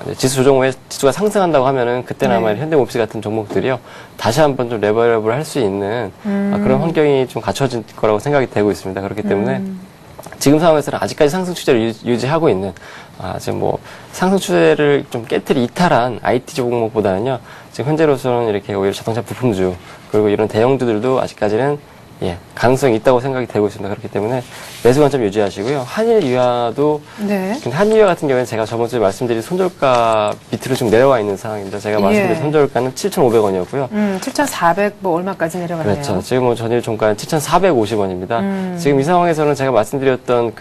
이제 지수 조정 후에 지수가 상승한다고 하면은 그때는 아마 네. 현대모비스 같은 종목들이요 다시 한번 좀 레벨업을 할 수 있는 그런 환경이 좀 갖춰질 거라고 생각이 되고 있습니다. 그렇기 때문에 지금 상황에서는 아직까지 상승 추세를 유지하고 있는 지금 뭐 상승 추세를 좀 깨트리 이탈한 IT 종목보다는요 지금 현재로서는 이렇게 오히려 자동차 부품주 그리고 이런 대형주들도 아직까지는 가능성이 있다고 생각이 되고 있습니다. 그렇기 때문에 매수 관점 유지하시고요. 한일 유화도 네. 한일 유화 같은 경우에는 제가 저번 주에 말씀드린 손절가 밑으로 지금 내려와 있는 상황입니다. 제가 말씀드린 손절가는 7,500원이었고요. 7,400 뭐 얼마까지 내려갔네요. 그렇죠. 지금 뭐 전일 종가는 7,450원입니다. 지금 이 상황에서는 제가 말씀드렸던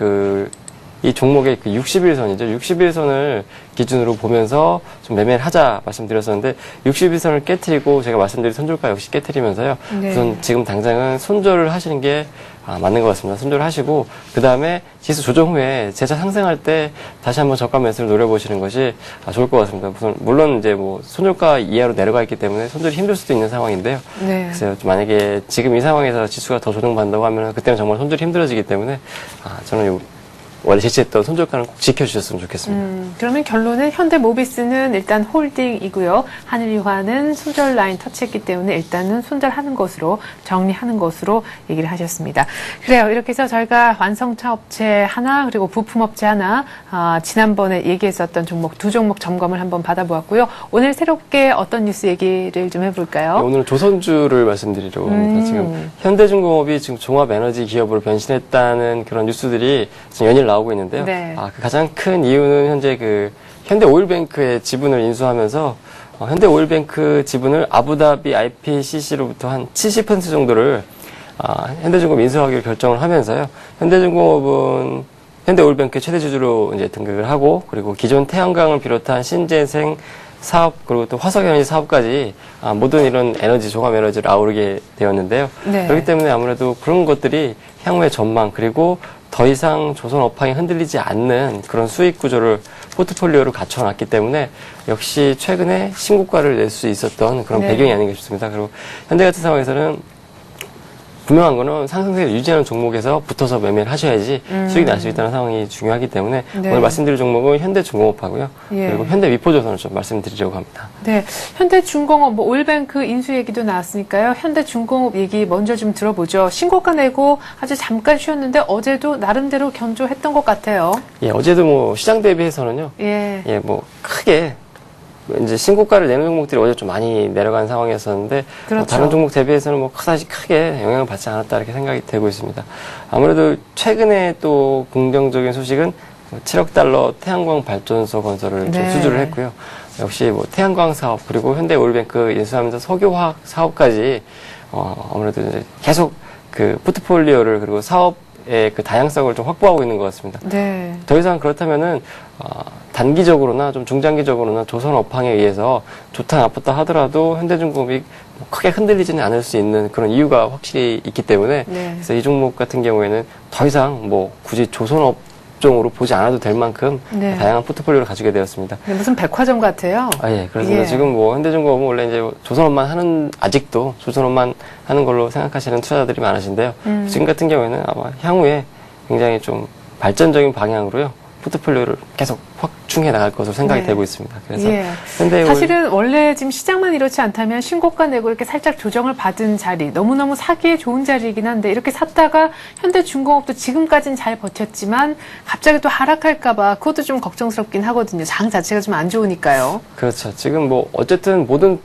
이 종목의 60일선이죠. 60일선을 기준으로 보면서 좀 매매를 하자 말씀드렸었는데 60일선을 깨트리고 제가 말씀드린 손절가 역시 깨트리면서요. 네. 우선 지금 당장은 손절을 하시는 게 맞는 것 같습니다. 손절을 하시고 그 다음에 지수 조정 후에 재차 상승할 때 다시 한번 저가 매수를 노려보시는 것이 좋을 것 같습니다. 물론 이제 뭐 손절가 이하로 내려가 있기 때문에 손절이 힘들 수도 있는 상황인데요. 네. 글쎄요, 만약에 지금 이 상황에서 지수가 더 조정받는다고 하면 그때는 정말 손절이 힘들어지기 때문에 저는 원래 제시했던 손절가는 꼭 지켜주셨으면 좋겠습니다. 그러면 결론은 현대모비스는 일단 홀딩이고요. 한일유화는 손절 라인 터치했기 때문에 일단은 손절하는 것으로 정리하는 것으로 얘기를 하셨습니다. 그래요. 이렇게 해서 저희가 완성차 업체 하나 그리고 부품업체 하나 지난번에 얘기했었던 종목 두 종목 점검을 한번 받아보았고요. 오늘 새롭게 어떤 뉴스 얘기를 좀 해볼까요? 네, 오늘 조선주를 말씀드리려고 합니다. 지금 현대중공업이 지금 종합에너지 기업으로 변신했다는 그런 뉴스들이 지금 연일 나오고 있는데요. 네. 그 가장 큰 이유는 현재 현대오일뱅크의 지분을 인수하면서 현대오일뱅크 지분을 아부다비 IPCC로부터 한 70% 정도를 현대중공업 인수하기로 결정을 하면서요. 현대중공업은 현대오일뱅크 최대 주주로 이제 등극을 하고 그리고 기존 태양광을 비롯한 신재생 사업 그리고 또 화석에너지 사업까지 모든 이런 에너지 종합 에너지를 아우르게 되었는데요. 네. 그렇기 때문에 아무래도 그런 것들이 향후의 전망 그리고 더 이상 조선 업황이 흔들리지 않는 그런 수익 구조를 포트폴리오로 갖춰놨기 때문에 역시 최근에 신고가를 낼 수 있었던 그런 네. 배경이 아닌가 싶습니다. 그리고 현대 같은 상황에서는 분명한 거는 상승세를 유지하는 종목에서 붙어서 매매를 하셔야지 수익이 날 수 있다는 상황이 중요하기 때문에 네. 오늘 말씀드릴 종목은 현대중공업하고요. 예. 그리고 현대위포조선을 좀 말씀드리려고 합니다. 네, 현대중공업, 오일뱅크 인수 얘기도 나왔으니까요. 현대중공업 얘기 먼저 좀 들어보죠. 신고가 내고 아주 잠깐 쉬었는데 어제도 나름대로 견조했던 것 같아요. 어제도 뭐 시장 대비해서는요. 예. 뭐 크게 이제 신고가를 내는 종목들이 어제 좀 많이 내려간 상황이었었는데 그렇죠. 다른 종목 대비해서는 뭐 그다지 크게 영향을 받지 않았다 이렇게 생각이 되고 있습니다. 아무래도 최근에 또 긍정적인 소식은 7억 달러 태양광 발전소 건설을 좀 네. 수주를 했고요. 역시 뭐 태양광 사업 그리고 현대오일뱅크 인수하면서 석유화학 사업까지 아무래도 이제 계속 포트폴리오를 그리고 사업의 다양성을 좀 확보하고 있는 것 같습니다. 네. 더 이상 그렇다면은 단기적으로나 좀 중장기적으로나 조선 업황에 의해서 좋다 나쁘다 하더라도 현대중공업이 크게 흔들리지는 않을 수 있는 그런 이유가 확실히 있기 때문에 네. 그래서 이 종목 같은 경우에는 더 이상 뭐 굳이 조선 업종으로 보지 않아도 될 만큼 네. 다양한 포트폴리오를 가지게 되었습니다. 무슨 백화점 같아요. 그렇습니다. 예. 지금 뭐 현대중공업은 원래 이제 아직도 조선업만 하는 걸로 생각하시는 투자자들이 많으신데요. 지금 같은 경우에는 아마 향후에 굉장히 좀 발전적인 방향으로요. 포트폴리오를 계속 확충해 나갈 것으로 생각이 네. 되고 있습니다. 그래서 예. 사실은 원래 지금 시장만 이렇지 않다면 신고가 내고 이렇게 살짝 조정을 받은 자리, 너무너무 사기에 좋은 자리이긴 한데 이렇게 샀다가 현대중공업도 지금까지는 잘 버텼지만 갑자기 또 하락할까봐 그것도 좀 걱정스럽긴 하거든요. 장 자체가 좀 안 좋으니까요. 그렇죠. 지금 뭐 어쨌든 모든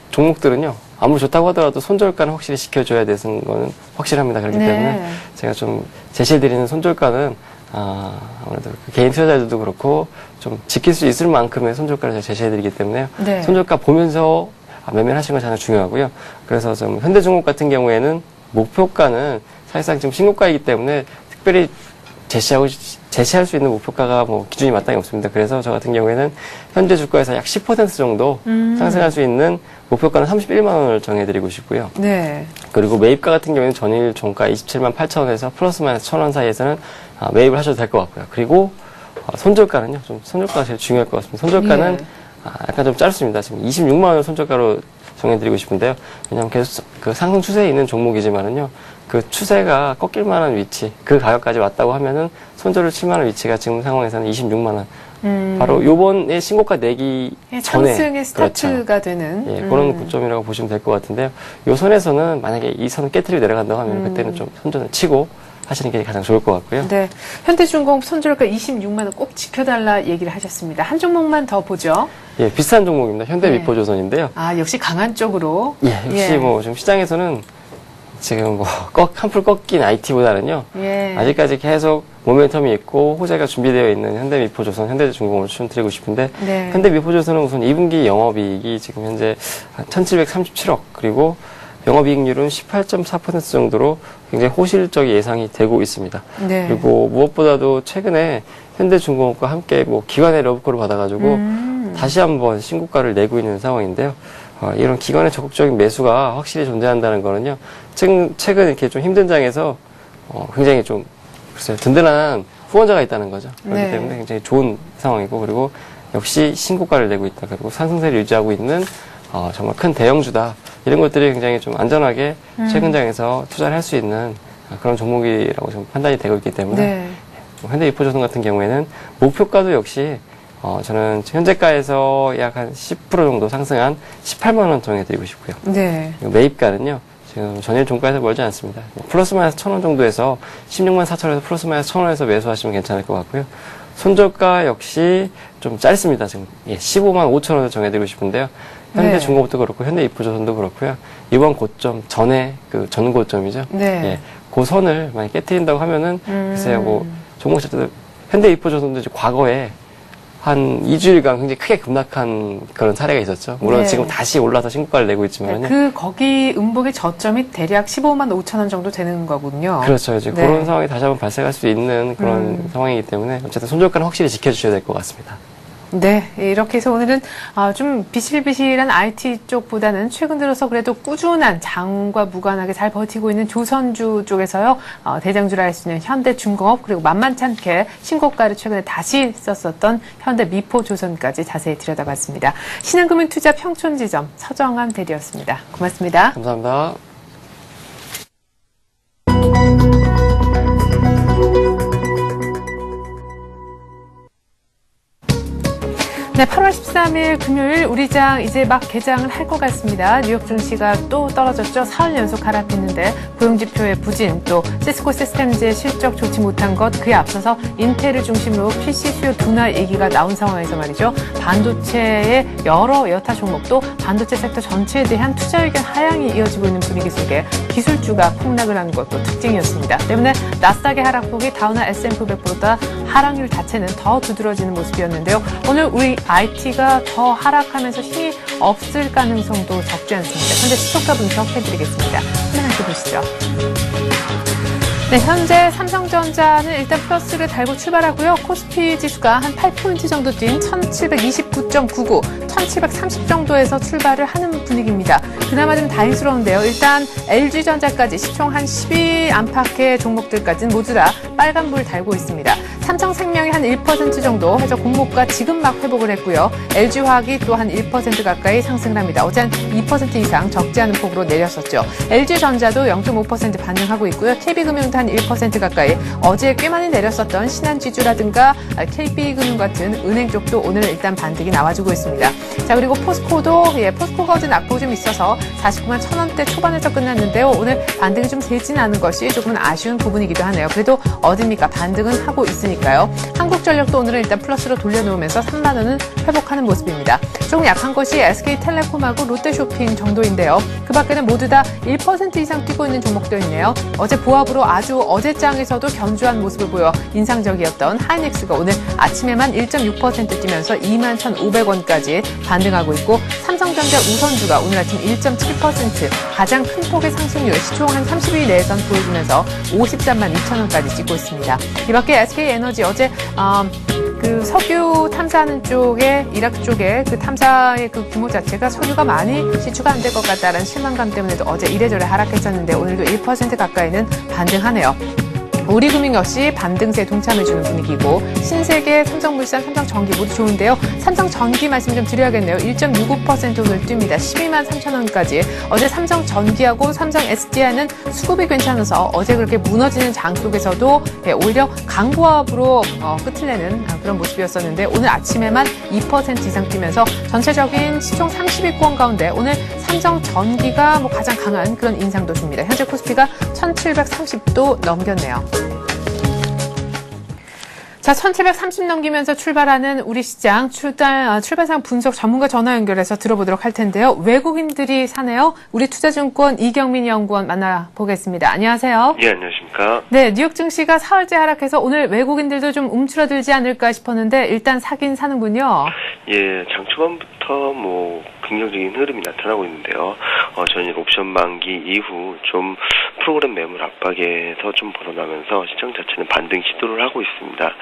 종목들은요. 아무리 좋다고 하더라도 손절가는 확실히 지켜줘야 되는 거는 확실합니다. 그렇기 네. 때문에 제가 좀 제시해드리는 손절가는 아무래도 개인 투자자들도 그렇고 좀 지킬 수 있을 만큼의 손절가를 제가 제시해드리기 때문에 네. 손절가 보면서 매매를 하시는 건 가장 중요하고요. 그래서 좀 현대중공업 같은 경우에는 목표가는 사실상 지금 신고가이기 때문에 특별히 제시할 수 있는 목표가가 뭐 기준이 마땅히 없습니다. 그래서 저 같은 경우에는 현재 주가에서 약 10% 정도 상승할 수 있는 목표가는 31만 원을 정해드리고 싶고요. 네. 그리고 매입가 같은 경우에는 전일 종가 27만 8천 원에서 플러스 마이너스 1,000원 사이에서는 매입을 하셔도 될 것 같고요. 그리고 손절가는요. 좀 손절가가 제일 중요할 것 같습니다. 손절가는 약간 좀 짧습니다. 지금 26만 원을 손절가로 정해드리고 싶은데요. 왜냐하면 계속 상승 추세에 있는 종목이지만은요. 그 추세가 꺾일 만한 위치, 그 가격까지 왔다고 하면은 손절을 칠 만한 위치가 지금 상황에서는 26만 원. 바로 요번에 신고가 내기 전에 상승의 스타트가 그렇죠. 되는 예, 그런 고점이라고 보시면 될 것 같은데요. 요 선에서는 만약에 이 선을 깨트리고 내려간다고 하면 그때는 좀 선전을 치고 하시는 게 가장 좋을 것 같고요. 네, 현대중공업 손절가 26만 원 꼭 지켜달라 얘기를 하셨습니다. 한 종목만 더 보죠. 예, 비슷한 종목입니다. 네. 현대미포조선인데요. 아, 역시 강한 쪽으로. 예, 역시 뭐 지금 시장에서는 지금 뭐 한풀 꺾인 IT보다는요. 예. 아직까지 계속 모멘텀이 있고 호재가 준비되어 있는 현대미포조선, 현대중공업을 추천드리고 싶은데 네. 현대미포조선은 우선 2분기 영업이익이 지금 현재 한 1,737억 그리고 영업이익률은 18.4% 정도로 굉장히 호실적인 예상이 되고 있습니다. 네. 그리고 무엇보다도 최근에 현대중공업과 함께 뭐 기관의 러브콜을 받아가지고 다시 한번 신고가를 내고 있는 상황인데요. 이런 기관의 적극적인 매수가 확실히 존재한다는 거는요. 최근 이렇게 좀 힘든 장에서 굉장히 좀 글쎄요, 든든한 후원자가 있다는 거죠. 그렇기 네. 때문에 굉장히 좋은 상황이고 그리고 역시 신고가를 내고 있다. 그리고 상승세를 유지하고 있는 정말 큰 대형주다. 이런 것들이 굉장히 좀 안전하게 최근 장에서 투자를 할 수 있는 그런 종목이라고 좀 판단이 되고 있기 때문에 네. 현대미포조선 같은 경우에는 목표가도 역시 저는 현재가에서 약 한 10% 정도 상승한 18만 원 정해드리고 싶고요. 네. 매입가는요. 지금 전일 종가에서 멀지 않습니다. 플러스 마이너스 1,000원 정도에서 16만 4천원에서 플러스 마이너스 1,000원에서 매수하시면 괜찮을 것 같고요. 손절가 역시 좀 짧습니다. 지금 15만 5천원을 정해드리고 싶은데요. 현대중공업도 그렇고 현대이프조선도 그렇고요. 이번 고점 전에 그 전 고점이죠. 네. 예, 그 선을 만약 깨트린다고 하면은 글쎄요, 뭐 종목 자체도 현대이프조선도 이제 과거에 한 2주일간 굉장히 크게 급락한 그런 사례가 있었죠. 물론 네. 지금 다시 올라서 신고가를 내고 있지만요. 거기 음봉의 저점이 대략 15만 5천 원 정도 되는 거군요. 그렇죠. 이제 네. 그런 상황이 다시 한번 발생할 수 있는 그런 상황이기 때문에 어쨌든 손절가는 확실히 지켜주셔야 될 것 같습니다. 네, 이렇게 해서 오늘은 좀 비실비실한 IT 쪽보다는 최근 들어서 그래도 꾸준한 장과 무관하게 잘 버티고 있는 조선주 쪽에서요, 대장주라 할 수 있는 현대중공업 그리고 만만치 않게 신고가를 최근에 다시 썼었던 현대미포조선까지 자세히 들여다봤습니다. 신한금융투자 평촌지점 서정함 대리였습니다. 고맙습니다. 감사합니다. 네, 8월 13일 금요일 우리장 이제 막 개장을 할 것 같습니다. 뉴욕 증시가 또 떨어졌죠. 4일 연속 하락했는데 고용지표의 부진 또 시스코 시스템즈의 실적 좋지 못한 것 그에 앞서서 인텔을 중심으로 PC 수요 둔화 얘기가 나온 상황에서 말이죠. 반도체의 여러 여타 종목도 반도체 섹터 전체에 대한 투자 의견 하향이 이어지고 있는 분위기 속에 기술주가 폭락을 하는 것도 특징이었습니다. 때문에 나스닥의 하락폭이 다우나 S&P 500보다 하락률 자체는 더 두드러지는 모습이었는데요. 오늘 우리 IT가 더 하락하면서 힘이 없을 가능성도 적지 않습니다. 현재 시초가 분석해드리겠습니다. 한번 함께 보시죠. 네, 현재 삼성전자는 일단 플러스를 달고 출발하고요. 코스피 지수가 한 8포인트 정도 뛴 1729.99, 1730 정도에서 출발을 하는 분위기입니다. 그나마 좀 다행스러운데요. 일단 LG전자까지 시총 한 12 안팎의 종목들까지는 모두 다 빨간불 달고 있습니다. 삼성생명이 한 1% 정도 해서 공모가 지금 막 회복을 했고요. LG화학이 또 한 1% 가까이 상승을 합니다. 어제 한 2% 이상 적지 않은 폭으로 내렸었죠. LG전자도 0.5% 반등하고 있고요. KB금융도 한 1% 가까이 어제 꽤 많이 내렸었던 신한지주라든가 KB금융 같은 은행 쪽도 오늘 일단 반등이 나와주고 있습니다. 자, 그리고 포스코도 포스코가 어제 낙폭이 좀 있어서 49만 1,000원대 초반에서 끝났는데요. 오늘 반등이 좀 되진 않은 것이 조금은 아쉬운 부분이기도 하네요. 그래도 어딥니까? 반등은 하고 있으니까요. 한국전력도 오늘은 일단 플러스로 돌려놓으면서 3만 원은 회복하는 모습입니다. 조금 약한 것이 SK텔레콤하고 롯데쇼핑 정도인데요. 그 밖에는 모두 다 1% 이상 뛰고 있는 종목도 있네요. 어제 보합으로 아주 어제장에서도 견주한 모습을 보여 인상적이었던 하이닉스가 오늘 아침에만 1.6% 뛰면서 21,500원까지 반등하고 있고 삼성전자 우선주가 오늘 아침 1.7% 가장 큰 폭의 상승률 시총 한 30일 내에선 보여주면서 53만 2천원까지 찍고 있습니다. 이 밖에 SK에너지 어제 그 석유 탐사하는 쪽에 이라크 쪽에 그 탐사의 그 규모 자체가 석유가 많이 시추가 안 될 것 같다라는 실망감 때문에도 어제 이래저래 하락했었는데 오늘도 1% 가까이는 반등하네요. 우리금융 역시 반등세에 동참해주는 분위기고 신세계, 삼성물산, 삼성전기 모두 좋은데요. 삼성전기 말씀 좀 드려야겠네요. 1.65% 오늘 뜁니다. 12만 3천 원까지. 어제 삼성전기하고 삼성 SDI는 수급이 괜찮아서 어제 그렇게 무너지는 장 속에서도 오히려 강보합으로 끝을 내는 그런 모습이었었는데 오늘 아침에만 2% 이상 뛰면서 전체적인 시총 30위권 가운데 오늘 삼성전기가 가장 강한 그런 인상도 줍니다. 현재 코스피가 1730도 넘겼네요. 자, 1730 넘기면서 출발하는 우리 시장 출발상 분석 전문가 전화 연결해서 들어보도록 할 텐데요. 외국인들이 사네요. 우리 투자증권 이경민 연구원 만나보겠습니다. 안녕하세요. 예, 안녕하십니까. 네, 뉴욕 증시가 사흘째 하락해서 오늘 외국인들도 좀 움츠러들지 않을까 싶었는데 일단 사긴 사는군요. 예, 장 초반부터 긍정적인 흐름이 나타나고 있는데요. 전일 옵션 만기 이후 좀 프로그램 매물 압박에서 좀 벗어나면서 시장 자체는 반등 시도를 하고 있습니다.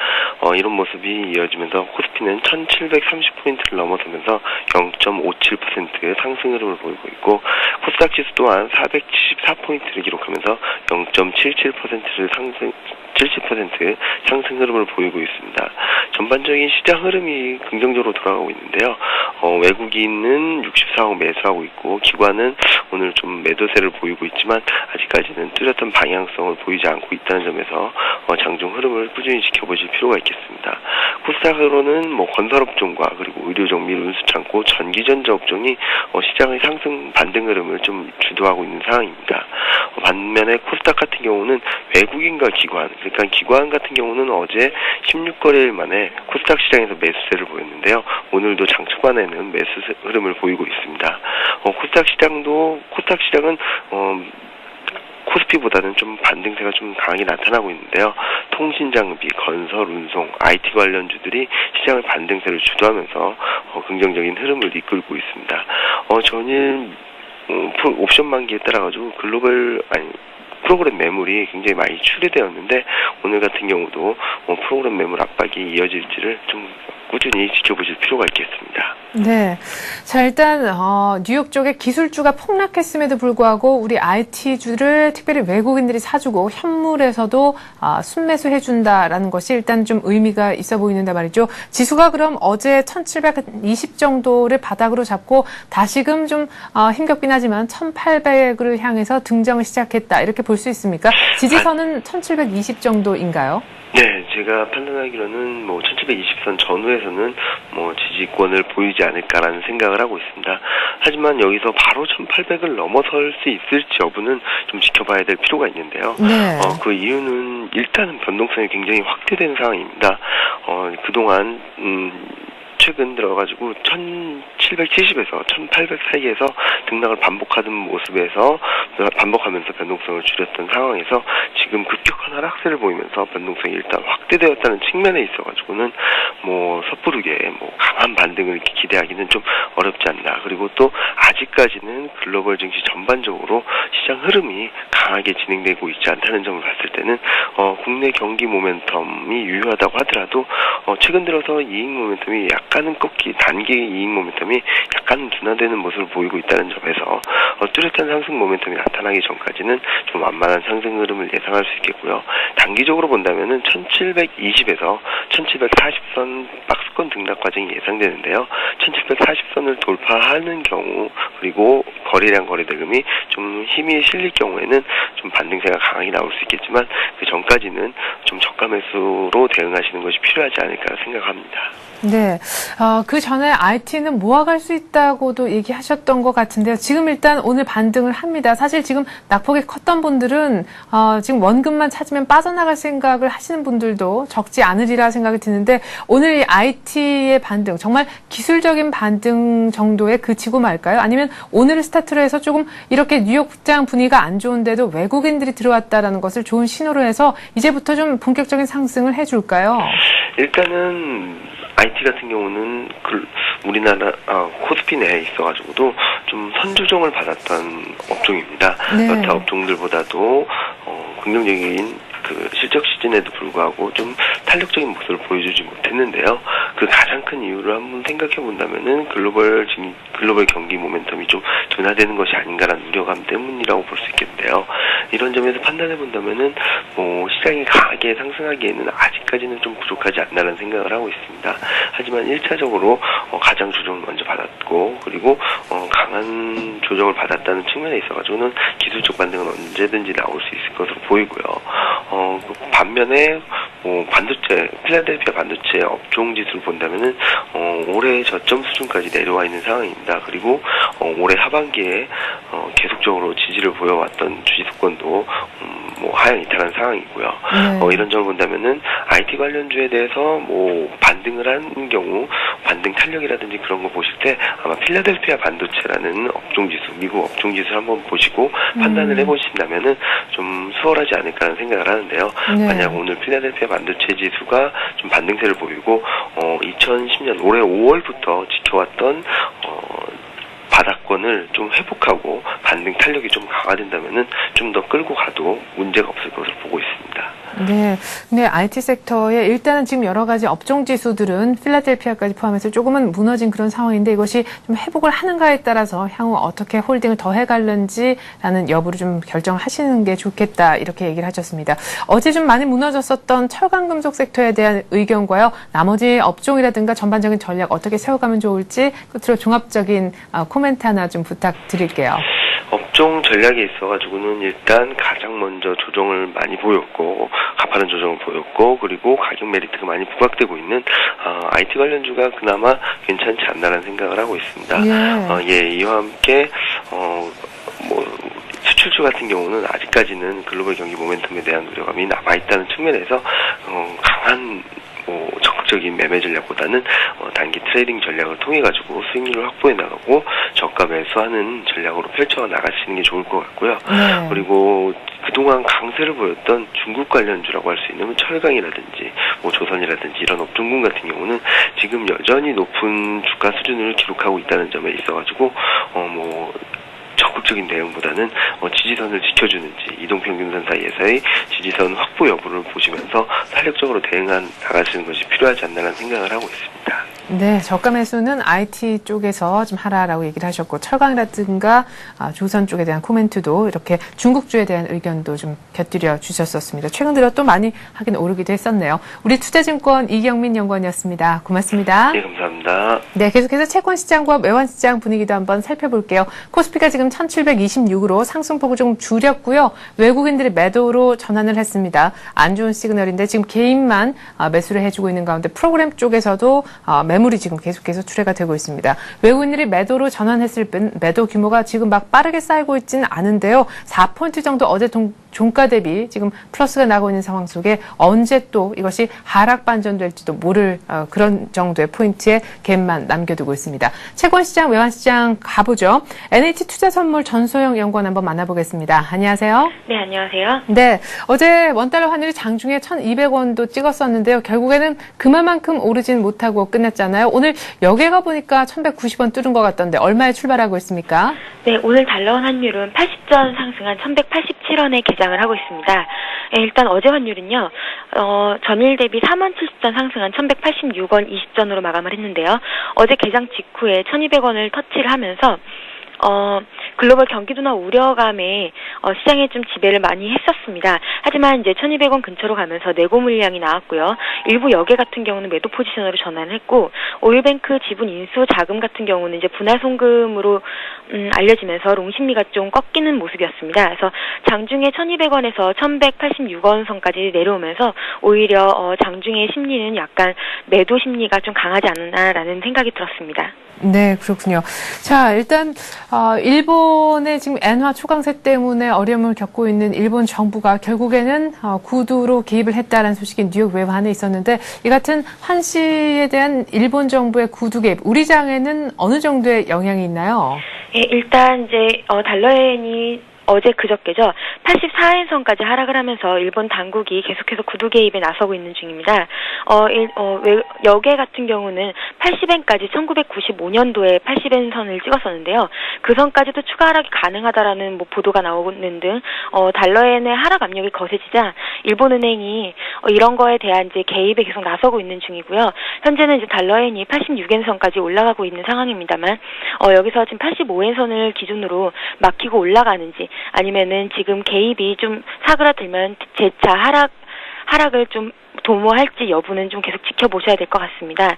이런 모습이 이어지면서 코스피는 1730포인트를 넘어서면서 0.57% 상승 흐름을 보이고 있고 코스닥 지수 또한 474포인트를 기록하면서 0.77%를 상승 70% 상승 흐름을 보이고 있습니다. 전반적인 시장 흐름이 긍정적으로 돌아가고 있는데요. 외국인은 64억 매수하고 있고 기관은 오늘 좀 매도세를 보이고 있지만 아직까지는 뚜렷한 방향성을 보이지 않고 있다는 점에서 장중 흐름을 꾸준히 지켜보실 필요가 있겠습니다. 코스닥으로는 건설업종과 그리고 의료종 및 운수창고, 전기전자 업종이 시장의 상승 반등 흐름을 좀 주도하고 있는 상황입니다. 반면에 코스닥 같은 경우는 외국인과 기관, 그러니까 기관 같은 경우는 어제 16거래일 만에 코스닥 시장에서 매수세를 보였는데요. 오늘도 장 초반에는 매수 흐름을 보이고 있습니다. 코스닥 시장은 코스피보다는 좀 반등세가 좀 강하게 나타나고 있는데요. 통신장비, 건설, 운송, IT 관련주들이 시장의 반등세를 주도하면서 긍정적인 흐름을 이끌고 있습니다. 전일 옵션 만기에 따라가지고 프로그램 매물이 굉장히 많이 출회되었는데 오늘 같은 경우도 프로그램 매물 압박이 이어질지를 좀 꾸준히 지켜보실 필요가 있겠습니다. 네. 자, 일단 뉴욕 쪽에 기술주가 폭락했음에도 불구하고 우리 IT주를 특별히 외국인들이 사주고 현물에서도 순매수해준다라는 것이 일단 좀 의미가 있어 보이는데 말이죠. 지수가 그럼 어제 1720 정도를 바닥으로 잡고 다시금 좀 힘겹긴 하지만 1800을 향해서 등정을 시작했다. 이렇게 볼 수 있습니까? 지지선은 1720 정도인가요? 네, 제가 판단하기로는 1720선 전후에서는 지지권을 보이지 않을까라는 생각을 하고 있습니다. 하지만 여기서 바로 1800을 넘어설 수 있을지 여부는 좀 지켜봐야 될 필요가 있는데요. 네. 그 이유는 일단은 변동성이 굉장히 확대된 상황입니다. 그동안 최근 들어가지고 1770에서 1800 사이에서 등락을 반복하면서 변동성을 줄였던 상황에서 지금 급격한 하락세를 보이면서 변동성이 일단 확대되었다는 측면에 있어가지고는 섣부르게 강한 반등을 기대하기는 좀 어렵지 않나. 그리고 또 아직까지는 글로벌 증시 전반적으로 시장 흐름이 강하게 진행되고 있지 않다는 점을 봤을 때는 국내 경기 모멘텀이 유효하다고 하더라도 최근 들어서 이익 모멘텀이 약간은 단기 이익 모멘텀이 약간 둔화되는 모습을 보이고 있다는 점에서 뚜렷한 상승 모멘텀이 나타나기 전까지는 좀 완만한 상승 흐름을 예상할 수 있겠고요. 단기적으로 본다면은 1720에서 1740선 박스권 등락 과정이 예상되는데요. 1740선을 돌파하는 경우 그리고 거래량 거래대금이 좀 힘이 실릴 경우에는 좀 반등세가 강하게 나올 수 있겠지만 그 전까지는 좀 저가 매수로 대응하시는 것이 필요하지 않을까 생각합니다. 네. 그 전에 IT는 모아갈 수 있다고도 얘기하셨던 것 같은데요. 지금 일단 오늘 반등을 합니다. 사실 지금 낙폭이 컸던 분들은 지금 원금만 찾으면 빠져나갈 생각을 하시는 분들도 적지 않으리라 생각이 드는데 오늘 이 IT의 반등, 정말 기술적인 반등 정도에 그치고 말까요? 아니면 오늘을 스타트로 해서 조금 이렇게 뉴욕 시장 분위기가 안 좋은데도 외국인들이 들어왔다라는 것을 좋은 신호로 해서 이제부터 좀 본격적인 상승을 해줄까요? 일단은 IT 같은 경우는 우리나라 코스피 내에 있어가지고도 좀 선조정을 받았던 업종입니다. 네. 여타 업종들보다도 긍정적인 실적 시즌에도 불구하고 좀 탄력적인 모습을 보여주지 못했는데요. 그 가장 큰 이유를 한번 생각해 본다면은 글로벌 경기 모멘텀이 좀 둔화되는 것이 아닌가라는 우려감 때문이라고 볼 수 있겠는데요. 이런 점에서 판단해 본다면은 뭐 시장이 강하게 상승하기에는 아직까지는 좀 부족하지 않나라는 생각을 하고 있습니다. 하지만 1차적으로 가장 조정을 먼저 받았고 그리고 강한 조정을 받았다는 측면에 있어가지고는 기술적 반등은 언제든지 나올 수 있을 것으로 보이고요. 반면에 반도체, 필라델피아 반도체 업종 지수를 본다면은 올해 저점 수준까지 내려와 있는 상황입니다. 그리고 올해 하반기에 계속적으로 지지를 보여왔던 주식권도 하향 이탈한 상황이고요. 이런 점을 본다면은 IT 관련주에 대해서 반등을 하는 경우 반등 탄력이라든지 그런 거 보실 때 아마 필라델피아 반도체라는 업종 지수, 미국 업종 지수를 한번 보시고 판단을 해보신다면은 좀 수월하지 않을까 하는 생각을 하는데요. 네. 만약 오늘 필라델피아 반도체 지수가 좀 반등세를 보이고 2010년 올해 5월부터 지켜왔던 바닥권을 좀 회복하고 반등 탄력이 좀 강화된다면은 좀 더 끌고 가도 문제가 없을 것으로 보고 있습니다. 네. 근데 IT 섹터에 일단은 지금 여러 가지 업종 지수들은 필라델피아까지 포함해서 조금은 무너진 그런 상황인데 이것이 좀 회복을 하는가에 따라서 향후 어떻게 홀딩을 더 해갈는지라는 여부를 좀 결정하시는 게 좋겠다 이렇게 얘기를 하셨습니다. 어제 좀 많이 무너졌었던 철강금속 섹터에 대한 의견과요. 나머지 업종이라든가 전반적인 전략 어떻게 세워가면 좋을지 끝으로 종합적인 코멘트 하나 좀 부탁드릴게요. 업종 전략에 있어가지고는 일단 가장 먼저 조정을 많이 보였고 가파른 조정을 보였고 그리고 가격 메리트가 많이 부각되고 있는 IT 관련주가 그나마 괜찮지 않나라는 생각을 하고 있습니다. 이와 함께 수출주 같은 경우는 아직까지는 글로벌 경기 모멘텀에 대한 우려감이 남아있다는 측면에서 강한 적극적인 매매 전략보다는 단기 트레이딩 전략을 통해 가지고 수익률을 확보해 나가고 저가 매수하는 전략으로 펼쳐 나가시는 게 좋을 것 같고요. 그리고 그동안 강세를 보였던 중국 관련주라고 할 수 있는 철강이라든지 조선이라든지 이런 업종군 같은 경우는 지금 여전히 높은 주가 수준을 기록하고 있다는 점에 있어가지고 적극적인 대응보다는 지지선을 지켜주는지 이동평균선 사이에서의 지지선 확보 여부를 보시면서 탄력적으로 나가시는 것이 필요하지 않나라는 생각을 하고 있습니다. 네, 저가 매수는 IT 쪽에서 좀 하라라고 얘기를 하셨고 철강이라든가 조선 쪽에 대한 코멘트도 이렇게 중국주에 대한 의견도 좀 곁들여 주셨었습니다. 최근 들어 또 많이 하긴 오르기도 했었네요. 우리 투자증권 이경민 연구원이었습니다. 고맙습니다. 네, 감사합니다. 네, 계속해서 채권시장과 외환시장 분위기도 한번 살펴볼게요. 코스피가 지금 1726으로 상승폭을 좀 줄였고요. 외국인들이 매도로 전환을 했습니다. 안 좋은 시그널인데 지금 개인만 매수를 해주고 있는 가운데 프로그램 쪽에서도 매물이 지금 계속해서 출회가 되고 있습니다. 외국인들이 매도로 전환했을 뿐 매도 규모가 지금 막 빠르게 쌓이고 있지는 않은데요. 4포인트 정도 어제 종가 대비 지금 플러스가 나고 있는 상황 속에 언제 또 이것이 하락 반전될지도 모를 그런 정도의 포인트에 갭만 남겨두고 있습니다. 채권시장, 외환시장 가보죠. NH투자선물 전소영 연구원 한번 만나보겠습니다. 안녕하세요. 네, 안녕하세요. 네, 어제 원달러 환율이 장중에 1,200원도 찍었었는데요. 결국에는 그만큼 오르진 못하고 끝났잖아요. 오늘 여기가 보니까 1,190원 뚫은 것 같던데 얼마에 출발하고 있습니까? 네, 오늘 달러 환율은 80전 상승한 1,187원에 개장을 하고 있습니다. 네, 일단 어제 환율은요, 전일 대비 4070전 상승한 1,186원 20전으로 마감을 했는데요. 어제 개장 직후에 1,200원을 터치를 하면서 글로벌 경기 둔화 우려감에 시장에 좀 지배를 많이 했었습니다. 하지만 이제 1,200원 근처로 가면서 내고 물량이 나왔고요. 일부 여객 같은 경우는 매도 포지션으로 전환을 했고 오일뱅크 지분 인수 자금 같은 경우는 이제 분할 송금으로 알려지면서 롱심리가 좀 꺾이는 모습이었습니다. 그래서 장중에 1,200원에서 1,186원 선까지 내려오면서 오히려 장중의 심리는 약간 매도 심리가 좀 강하지 않나라는 생각이 들었습니다. 네, 그렇군요. 자, 일단 일본의 지금 엔화 초강세 때문에 어려움을 겪고 있는 일본 정부가 결국에는 구두로 개입을 했다라는 소식이 뉴욕 외환에 있었는데 이 같은 환시에 대한 일본 정부의 구두 개입, 우리 장에는 어느 정도의 영향이 있나요? 예, 일단 이제 달러엔이 어제 그저께죠. 84엔선까지 하락을 하면서 일본 당국이 계속해서 구두 개입에 나서고 있는 중입니다. 여계 같은 경우는 80엔까지 1995년도에 80엔선을 찍었었는데요. 그 선까지도 추가 하락이 가능하다라는 보도가 나오는 등 달러엔의 하락 압력이 거세지자 일본은행이 이런 거에 대한 이제 개입에 계속 나서고 있는 중이고요. 현재는 이제 달러엔이 86엔선까지 올라가고 있는 상황입니다만 여기서 지금 85엔선을 기준으로 막히고 올라가는지 아니면은 지금 개입이 좀 사그라들면 재차 하락을 좀 도모할지 여부는 좀 계속 지켜보셔야 될 것 같습니다.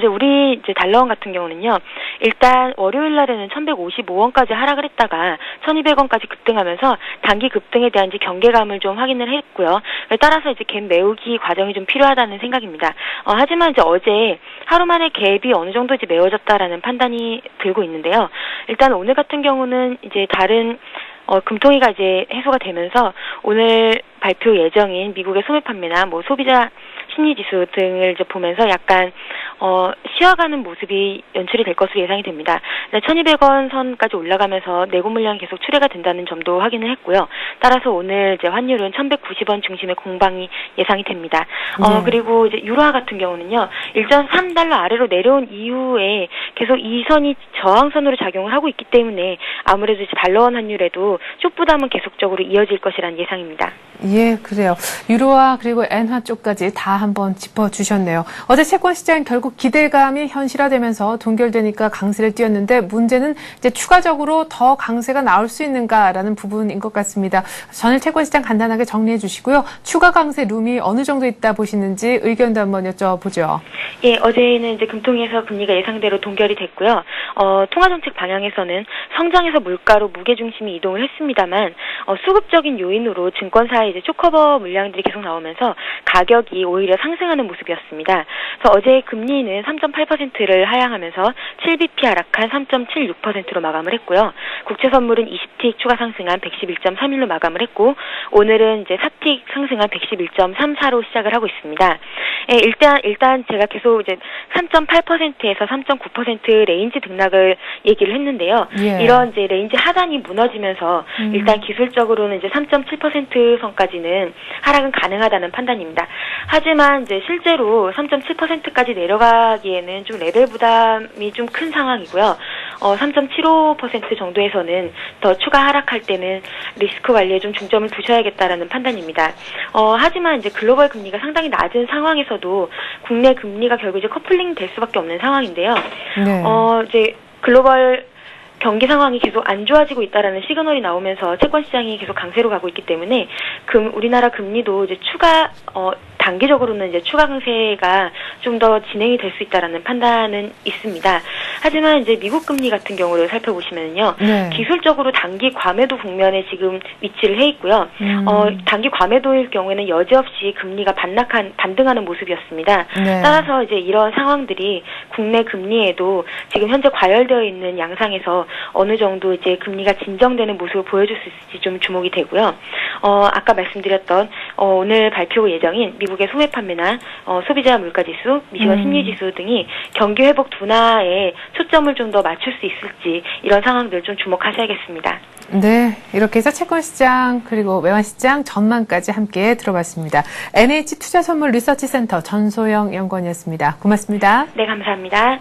우리 이제 달러원 같은 경우는요, 일단 월요일 날에는 1155원까지 하락을 했다가 1200원까지 급등하면서 단기 급등에 대한 이제 경계감을 좀 확인을 했고요. 따라서 이제 갭 메우기 과정이 좀 필요하다는 생각입니다. 하지만 이제 어제 하루 만에 갭이 어느 정도 이제 메워졌다라는 판단이 들고 있는데요. 일단 오늘 같은 경우는 이제 다른 금통위가 이제 해소가 되면서 오늘 발표 예정인 미국의 소매 판매나 소비자 심리지수 등을 이제 보면서 약간 쉬어가는 모습이 연출이 될 것으로 예상이 됩니다. 1200원 선까지 올라가면서 내고 물량이 계속 출회가 된다는 점도 확인을 했고요. 따라서 오늘 이제 환율은 1190원 중심의 공방이 예상이 됩니다. 그리고 이제 유로화 같은 경우는요, 1.3달러 아래로 내려온 이후에 계속 이 선이 저항선으로 작용을 하고 있기 때문에 아무래도 이제 달러원 환율에도 숏부담은 계속적으로 이어질 것이라는 예상입니다. 예, 그래요. 유로화 그리고 엔화 쪽까지 다 한번 짚어주셨네요. 어제 채권 시장 결국 기대감이 현실화되면서 동결되니까 강세를 띄었는데 문제는 이제 추가적으로 더 강세가 나올 수 있는가라는 부분인 것 같습니다. 전일 채권 시장 간단하게 정리해 주시고요. 추가 강세 룸이 어느 정도 있다 보시는지 의견도 한번 여쭤보죠. 예, 어제는 이제 금통위에서 금리가 예상대로 동결이 됐고요. 통화정책 방향에서는 성장에서 물가로 무게중심이 이동을 했습니다만 수급적인 요인으로 증권사의 이제 쇼커버 물량들이 계속 나오면서 가격이 오히려 상승하는 모습이었습니다. 그래서 어제 금리는 3.8%를 하향하면서 7bp 하락한 3.76%로 마감을 했고요. 국채 선물은 20틱 추가 상승한 111.31로 마감을 했고 오늘은 이제 4틱 상승한 111.34로 시작을 하고 있습니다. 예, 일단 제가 계속 이제 3.8%에서 3.9% 레인지 등락을 얘기를 했는데요. 예. 이런 이제 레인지 하단이 무너지면서 일단 기술적으로는 이제 3.7% 선까지는 하락은 가능하다는 판단입니다. 하지만 이제 실제로 3.7%까지 내려가기에는 좀 레벨 부담이 좀 큰 상황이고요. 3.75% 정도에서는 더 추가 하락할 때는 리스크 관리에 좀 중점을 두셔야겠다라는 판단입니다. 하지만 이제 글로벌 금리가 상당히 낮은 상황에서도 국내 금리가 결국 이제 커플링 될 수밖에 없는 상황인데요. 네. 이제 글로벌 경기 상황이 계속 안 좋아지고 있다라는 시그널이 나오면서 채권 시장이 계속 강세로 가고 있기 때문에 우리나라 금리도 이제 단기적으로는 이제 추가 강세가 좀 더 진행이 될 수 있다라는 판단은 있습니다. 하지만 이제 미국 금리 같은 경우를 살펴보시면요, 네. 기술적으로 단기 과매도 국면에 지금 위치를 해 있고요. 단기 과매도일 경우에는 여지없이 금리가 반등하는 모습이었습니다. 네. 따라서 이제 이런 상황들이 국내 금리에도 지금 현재 과열되어 있는 양상에서 어느 정도 이제 금리가 진정되는 모습을 보여줄 수 있을지 좀 주목이 되고요. 아까 말씀드렸던 오늘 발표 예정인 미국의 소매 판매나 소비자 물가지수, 미시간 심리지수 등이 경기 회복 둔화에 초점을 좀 더 맞출 수 있을지 이런 상황들 좀 주목하셔야겠습니다. 네, 이렇게 해서 채권시장 그리고 외환시장 전망까지 함께 들어봤습니다. NH투자선물 리서치센터 전소영 연구원이었습니다. 고맙습니다. 네, 감사합니다.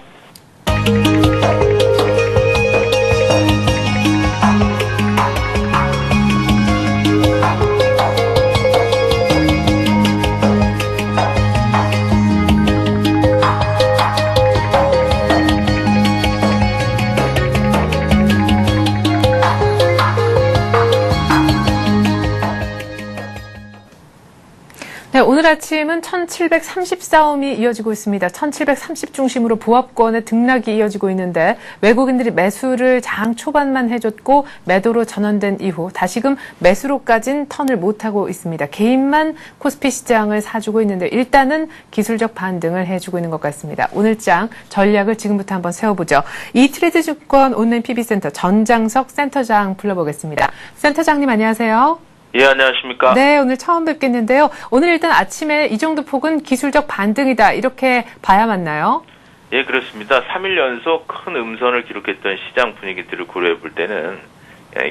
네, 오늘 아침은 1730싸움이 이어지고 있습니다. 1730 중심으로 보합권의 등락이 이어지고 있는데 외국인들이 매수를 장 초반만 해줬고 매도로 전환된 이후 다시금 매수로까진 턴을 못하고 있습니다. 개인만 코스피 시장을 사주고 있는데 일단은 기술적 반등을 해주고 있는 것 같습니다. 오늘 장 전략을 지금부터 한번 세워보죠. 이트레이드 증권 온라인 PB센터 전장석 센터장 불러보겠습니다. 센터장님 안녕하세요. 예, 안녕하십니까? 네, 오늘 처음 뵙겠는데요. 오늘 일단 아침에 이 정도 폭은 기술적 반등이다. 이렇게 봐야 맞나요? 예, 그렇습니다. 3일 연속 큰 음선을 기록했던 시장 분위기들을 고려해 볼 때는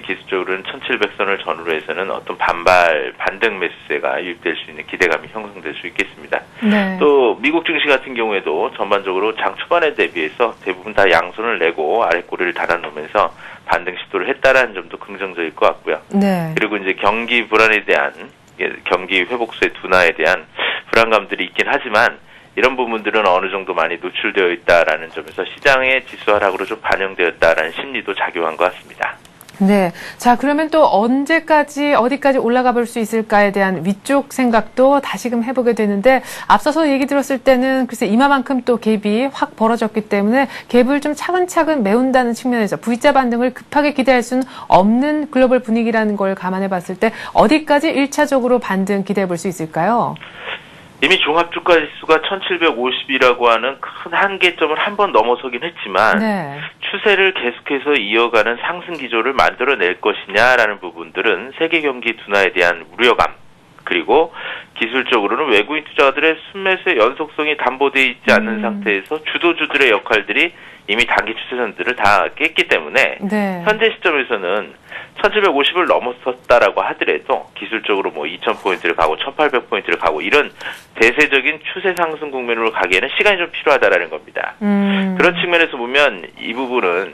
기술적으로는 1700선을 전후로 해서는 어떤 반등 매수세가 유입될 수 있는 기대감이 형성될 수 있겠습니다. 네. 또 미국 증시 같은 경우에도 전반적으로 장 초반에 대비해서 대부분 다 양손을 내고 아랫꼬리를 달아놓으면서 반등 시도를 했다라는 점도 긍정적일 것 같고요. 네. 그리고 이제 경기 불안에 대한 경기 회복세 둔화에 대한 불안감들이 있긴 하지만 이런 부분들은 어느 정도 많이 노출되어 있다라는 점에서 시장의 지수 하락으로 좀 반영되었다라는 심리도 작용한 것 같습니다. 네. 자, 그러면 또 언제까지, 어디까지 올라가 볼 수 있을까에 대한 위쪽 생각도 다시금 해보게 되는데, 앞서서 얘기 들었을 때는 글쎄 이마만큼 또 갭이 확 벌어졌기 때문에 갭을 좀 차근차근 메운다는 측면에서 V자 반등을 급하게 기대할 수는 없는 글로벌 분위기라는 걸 감안해 봤을 때, 어디까지 1차적으로 반등 기대해 볼 수 있을까요? 이미 종합주가지수가 1750이라고 하는 큰 한계점을 한번 넘어서긴 했지만 네. 추세를 계속해서 이어가는 상승 기조를 만들어낼 것이냐라는 부분들은 세계 경기 둔화에 대한 우려감 그리고 기술적으로는 외국인 투자자들의 순매수의 연속성이 담보되어 있지 않는 상태에서 주도주들의 역할들이 이미 단기 추세선들을 다 깼기 때문에 네. 현재 시점에서는 1750을 넘어섰다라고 하더라도 기술적으로 뭐 2000포인트를 가고 1800포인트를 가고 이런 대세적인 추세 상승 국면으로 가기에는 시간이 좀 필요하다라는 겁니다. 그런 측면에서 보면 이 부분은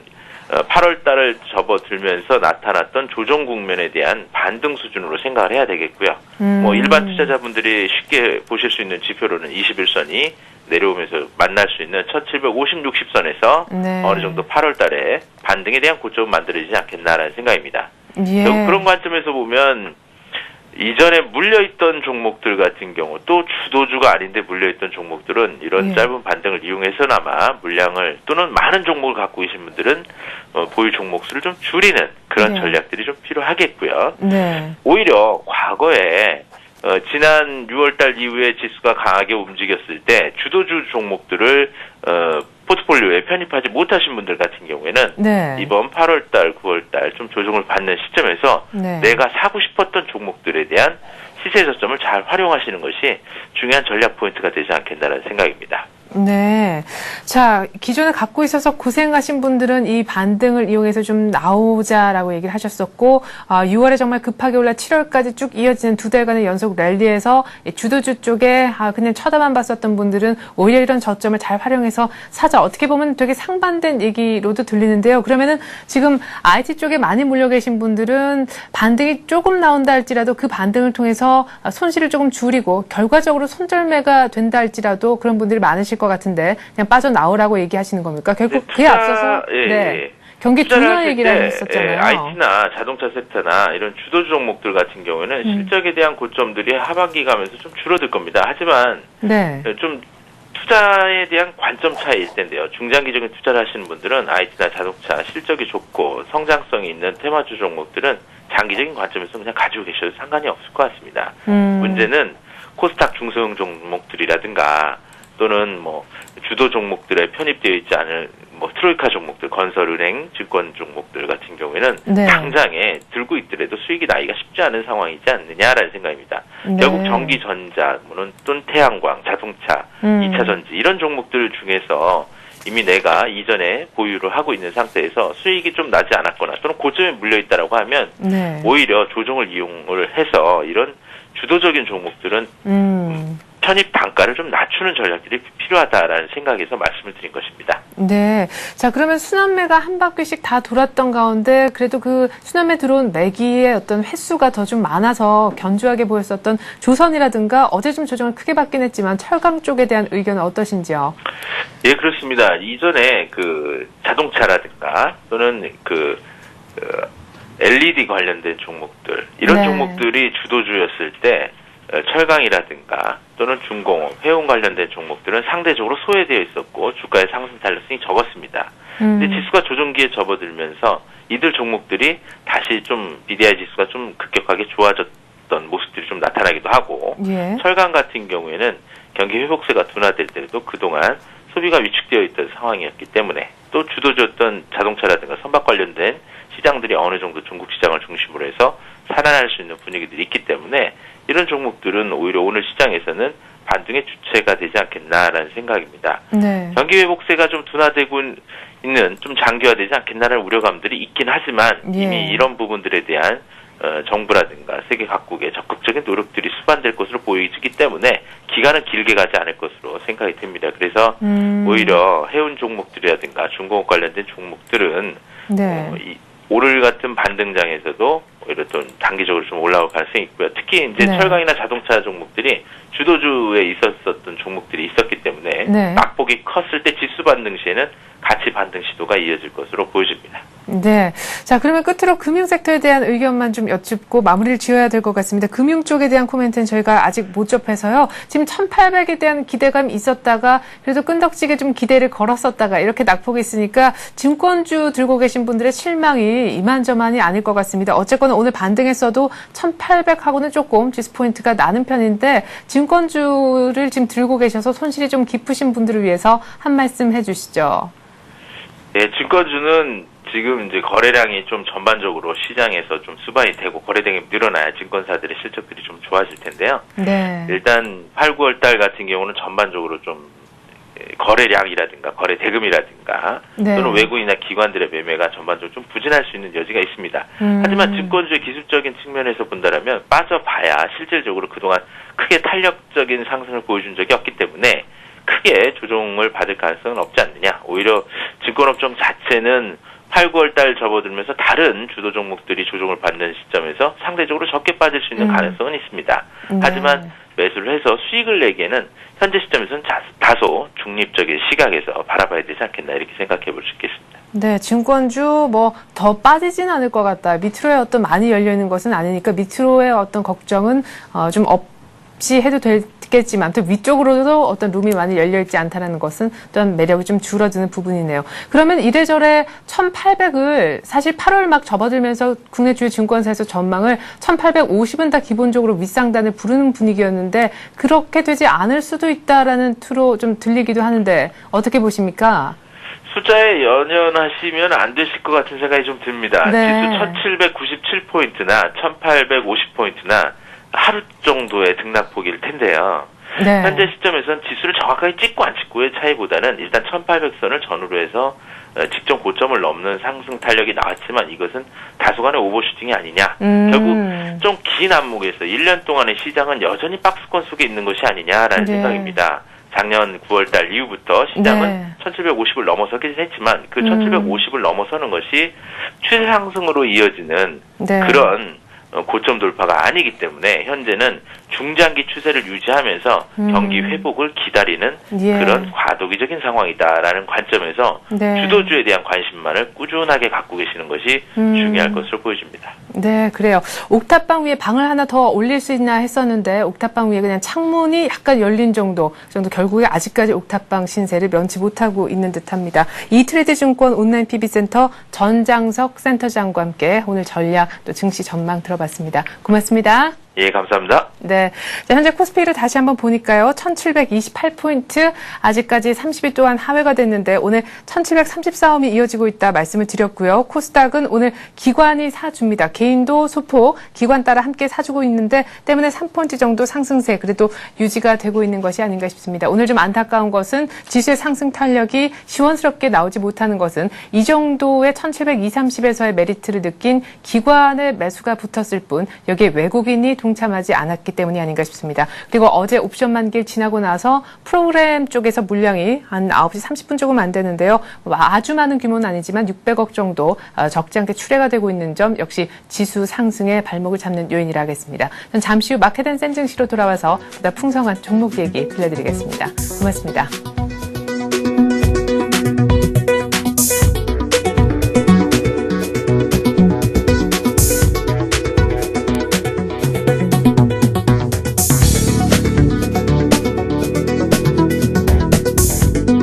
8월 달을 접어들면서 나타났던 조정 국면에 대한 반등 수준으로 생각을 해야 되겠고요. 뭐 일반 투자자분들이 쉽게 보실 수 있는 지표로는 21선이 내려오면서 만날 수 있는 1750, 60선에서 네. 어느 정도 8월 달에 반등에 대한 고점은 만들어지지 않겠나라는 생각입니다. 예. 결국 그런 관점에서 보면 이전에 물려있던 종목들 같은 경우 또 주도주가 아닌데 물려있던 종목들은 이런 예. 짧은 반등을 이용해서나마 물량을 또는 많은 종목을 갖고 계신 분들은 보유 종목 수를 좀 줄이는 그런 네. 전략들이 좀 필요하겠고요. 네. 오히려 과거에 지난 6월달 이후에 지수가 강하게 움직였을 때 주도주 종목들을 포트폴리오에 편입하지 못하신 분들 같은 경우에는 네. 이번 8월달, 9월달 좀 조정을 받는 시점에서 네. 내가 사고 싶었던 종목들에 대한 시세 저점을 잘 활용하시는 것이 중요한 전략 포인트가 되지 않겠나라는 생각입니다. 네. 자, 기존에 갖고 있어서 고생하신 분들은 이 반등을 이용해서 좀 나오자라고 얘기를 하셨었고, 6월에 정말 급하게 올라 7월까지 쭉 이어지는 2달간의 연속 랠리에서 주도주 쪽에 그냥 쳐다만 봤었던 분들은 오히려 이런 저점을 잘 활용해서 사자. 어떻게 보면 되게 상반된 얘기로도 들리는데요. 그러면은 지금 IT 쪽에 많이 몰려 계신 분들은 반등이 조금 나온다 할지라도 그 반등을 통해서 손실을 조금 줄이고 결과적으로 손절매가 된다 할지라도 그런 분들이 많으실 것 같은데 그냥 빠져나오라고 얘기하시는 겁니까? 결국 그에 앞서서 네. 경기 둔화 얘기를 했었잖아요. IT나 자동차 섹터나 이런 주도주 종목들 같은 경우에는 실적에 대한 고점들이 하반기 가면서 좀 줄어들 겁니다. 하지만 네. 좀 투자에 대한 관점 차이일 텐데요. 중장기적인 투자를 하시는 분들은 IT나 자동차 실적이 좋고 성장성이 있는 테마주 종목들은 장기적인 관점에서 그냥 가지고 계셔도 상관이 없을 것 같습니다. 문제는 코스닥 중소형 종목들이라든가 또는 뭐 주도 종목들에 편입되어 있지 않은 뭐 트로이카 종목들, 건설은행, 증권 종목들 같은 경우에는 네. 당장에 들고 있더라도 수익이 나기가 쉽지 않은 상황이지 않느냐라는 생각입니다. 네. 결국 전기전자, 또는 태양광, 자동차, 2차 전지 이런 종목들 중에서 이미 내가 이전에 보유를 하고 있는 상태에서 수익이 좀 나지 않았거나 또는 고점에 물려있다라고 하면 네. 오히려 조정을 이용을 해서 이런 주도적인 종목들은 편입 단가를 좀 낮추는 전략들이 필요하다라는 생각에서 말씀을 드린 것입니다. 네. 자, 그러면 순환매가 한 바퀴씩 다 돌았던 가운데 그래도 그 순환매 들어온 매기의 어떤 횟수가 더 좀 많아서 견조하게 보였었던 조선이라든가 어제 좀 조정을 크게 받긴 했지만 철강 쪽에 대한 의견은 어떠신지요? 예, 그렇습니다. 이전에 그 자동차라든가 또는 LED 관련된 종목들 이런 네. 종목들이 주도주였을 때 철강이라든가 또는 중공업, 회원 관련된 종목들은 상대적으로 소외되어 있었고 주가의 상승 탄력성이 적었습니다. 근데 지수가 조정기에 접어들면서 이들 종목들이 다시 좀 BDI 지수가 좀 급격하게 좋아졌던 모습들이 좀 나타나기도 하고 예. 철강 같은 경우에는 경기 회복세가 둔화될 때도 그동안 소비가 위축되어 있던 상황이었기 때문에 또 주도주였던 자동차라든가 선박 관련된 시장들이 어느 정도 중국 시장을 중심으로 해서 살아날 수 있는 분위기들이 있기 때문에 이런 종목들은 오히려 오늘 시장에서는 반등의 주체가 되지 않겠나라는 생각입니다. 네. 경기 회복세가 좀 둔화되고 있는 좀 장기화되지 않겠나라는 우려감들이 있긴 하지만 예. 이미 이런 부분들에 대한 정부라든가 세계 각국의 적극적인 노력들이 수반될 것으로 보이기 때문에 기간은 길게 가지 않을 것으로 생각이 듭니다. 그래서 오히려 해운 종목들이라든가 중공업 관련된 종목들은 네. 오늘 같은 반등장에서도 오히려 좀 단기적으로 좀 올라올 가능성이 있고요. 특히 이제 네. 철강이나 자동차 종목들이 주도주에 있었던 종목들이 있었기 때문에 네. 낙폭이 컸을 때 지수 반등 시에는 같이 반등 시도가 이어질 것으로 보여집니다. 네. 자, 그러면 끝으로 금융 섹터에 대한 의견만 좀 여쭙고 마무리를 지어야 될 것 같습니다. 금융 쪽에 대한 코멘트는 저희가 아직 못 접해서요. 지금 1800에 대한 기대감이 있었다가 그래도 끈덕지게 좀 기대를 걸었었다가 이렇게 낙폭이 있으니까 증권주 들고 계신 분들의 실망이 이만저만이 아닐 것 같습니다. 어쨌거나 오늘 반등했어도 1800하고는 조금 지수 포인트가 나는 편인데 증권주를 지금 들고 계셔서 손실이 좀 깊으신 분들을 위해서 한 말씀 해주시죠. 네, 증권주는 지금 이제 거래량이 좀 전반적으로 시장에서 좀 수반이 되고 거래량이 늘어나야 증권사들의 실적들이 좀 좋아질 텐데요. 네. 일단 8, 9월 달 같은 경우는 전반적으로 좀 거래량이라든가 거래 대금이라든가 네. 또는 외국인이나 기관들의 매매가 전반적으로 좀 부진할 수 있는 여지가 있습니다. 하지만 증권주의 기술적인 측면에서 본다면 빠져봐야 실질적으로 그동안 크게 탄력적인 상승을 보여준 적이 없기 때문에 크게 조정을 받을 가능성은 없지 않느냐. 오히려 증권업종 자체는 8, 9월 달 접어들면서 다른 주도 종목들이 조정을 받는 시점에서 상대적으로 적게 빠질 수 있는 가능성은 있습니다. 네. 하지만 매수를 해서 수익을 내기에는 현재 시점에서는 다소 중립적인 시각에서 바라봐야 되지 않겠나 이렇게 생각해 볼 수 있겠습니다. 네, 증권주 뭐 더 빠지진 않을 것 같다. 밑으로의 어떤 많이 열려 있는 것은 아니니까 밑으로의 어떤 걱정은 좀 없이 해도 되겠지만 또 위쪽으로도 어떤 룸이 많이 열려 있지 않다는 것은 또한 매력이 좀 줄어드는 부분이네요. 그러면 이래저래 1800을 사실 8월 막 접어들면서 국내 주요 증권사에서 전망을 1850은 다 기본적으로 윗상단을 부르는 분위기였는데 그렇게 되지 않을 수도 있다라는 투로 좀 들리기도 하는데 어떻게 보십니까? 숫자에 연연하시면 안 되실 것 같은 생각이 좀 듭니다. 네. 지수 1797포인트나 1850포인트나 하루 정도의 등락폭일 텐데요. 네. 현재 시점에서는 지수를 정확하게 찍고 안 찍고의 차이보다는 일단 1800선을 전후로 해서 직전 고점을 넘는 상승 탄력이 나왔지만 이것은 다소간의 오버슈팅이 아니냐. 결국 좀 긴 안목에서 1년 동안의 시장은 여전히 박스권 속에 있는 것이 아니냐라는 네. 생각입니다. 작년 9월달 이후부터 시장은 네. 1750을 넘어서긴 했지만 그 1750을 넘어서는 것이 추세 상승으로 이어지는 네. 그런 고점 돌파가 아니기 때문에 현재는 중장기 추세를 유지하면서 경기 회복을 기다리는 예. 그런 과도기적인 상황이다라는 관점에서 네. 주도주에 대한 관심만을 꾸준하게 갖고 계시는 것이 중요할 것으로 보여집니다. 네, 그래요. 옥탑방 위에 방을 하나 더 올릴 수 있나 했었는데 옥탑방 위에 그냥 창문이 약간 열린 정도 결국에 아직까지 옥탑방 신세를 면치 못하고 있는 듯합니다. 이트레이드 증권 온라인 PB센터 전장석 센터장과 함께 오늘 전략 또 증시 전망 들어봤습니다. 고맙습니다. 예, 감사합니다. 네. 자, 현재 코스피를 다시 한번 보니까요. 1728포인트, 아직까지 30일 동안 하회가 됐는데 오늘 1734홈이 이어지고 있다 말씀을 드렸고요. 코스닥은 오늘 기관이 사줍니다. 개인도 소폭 기관 따라 함께 사주고 있는데 때문에 3포인트 정도 상승세 그래도 유지가 되고 있는 것이 아닌가 싶습니다. 오늘 좀 안타까운 것은 지수의 상승 탄력이 시원스럽게 나오지 못하는 것은 이 정도의 1720, 30에서의 메리트를 느낀 기관의 매수가 붙었을 뿐 여기에 외국인이 동참하지 않았기 때문이 아닌가 싶습니다. 그리고 어제 옵션 만기를 지나고 나서 프로그램 쪽에서 물량이 한 9시 30분 조금 안 되는데요. 아주 많은 규모는 아니지만 600억 정도 적지 않게 출회가 되고 있는 점 역시 지수 상승에 발목을 잡는 요인이라 하겠습니다. 전 잠시 후 마켓앤센 증시로 돌아와서 보다 풍성한 종목 얘기 들려드리겠습니다. 고맙습니다.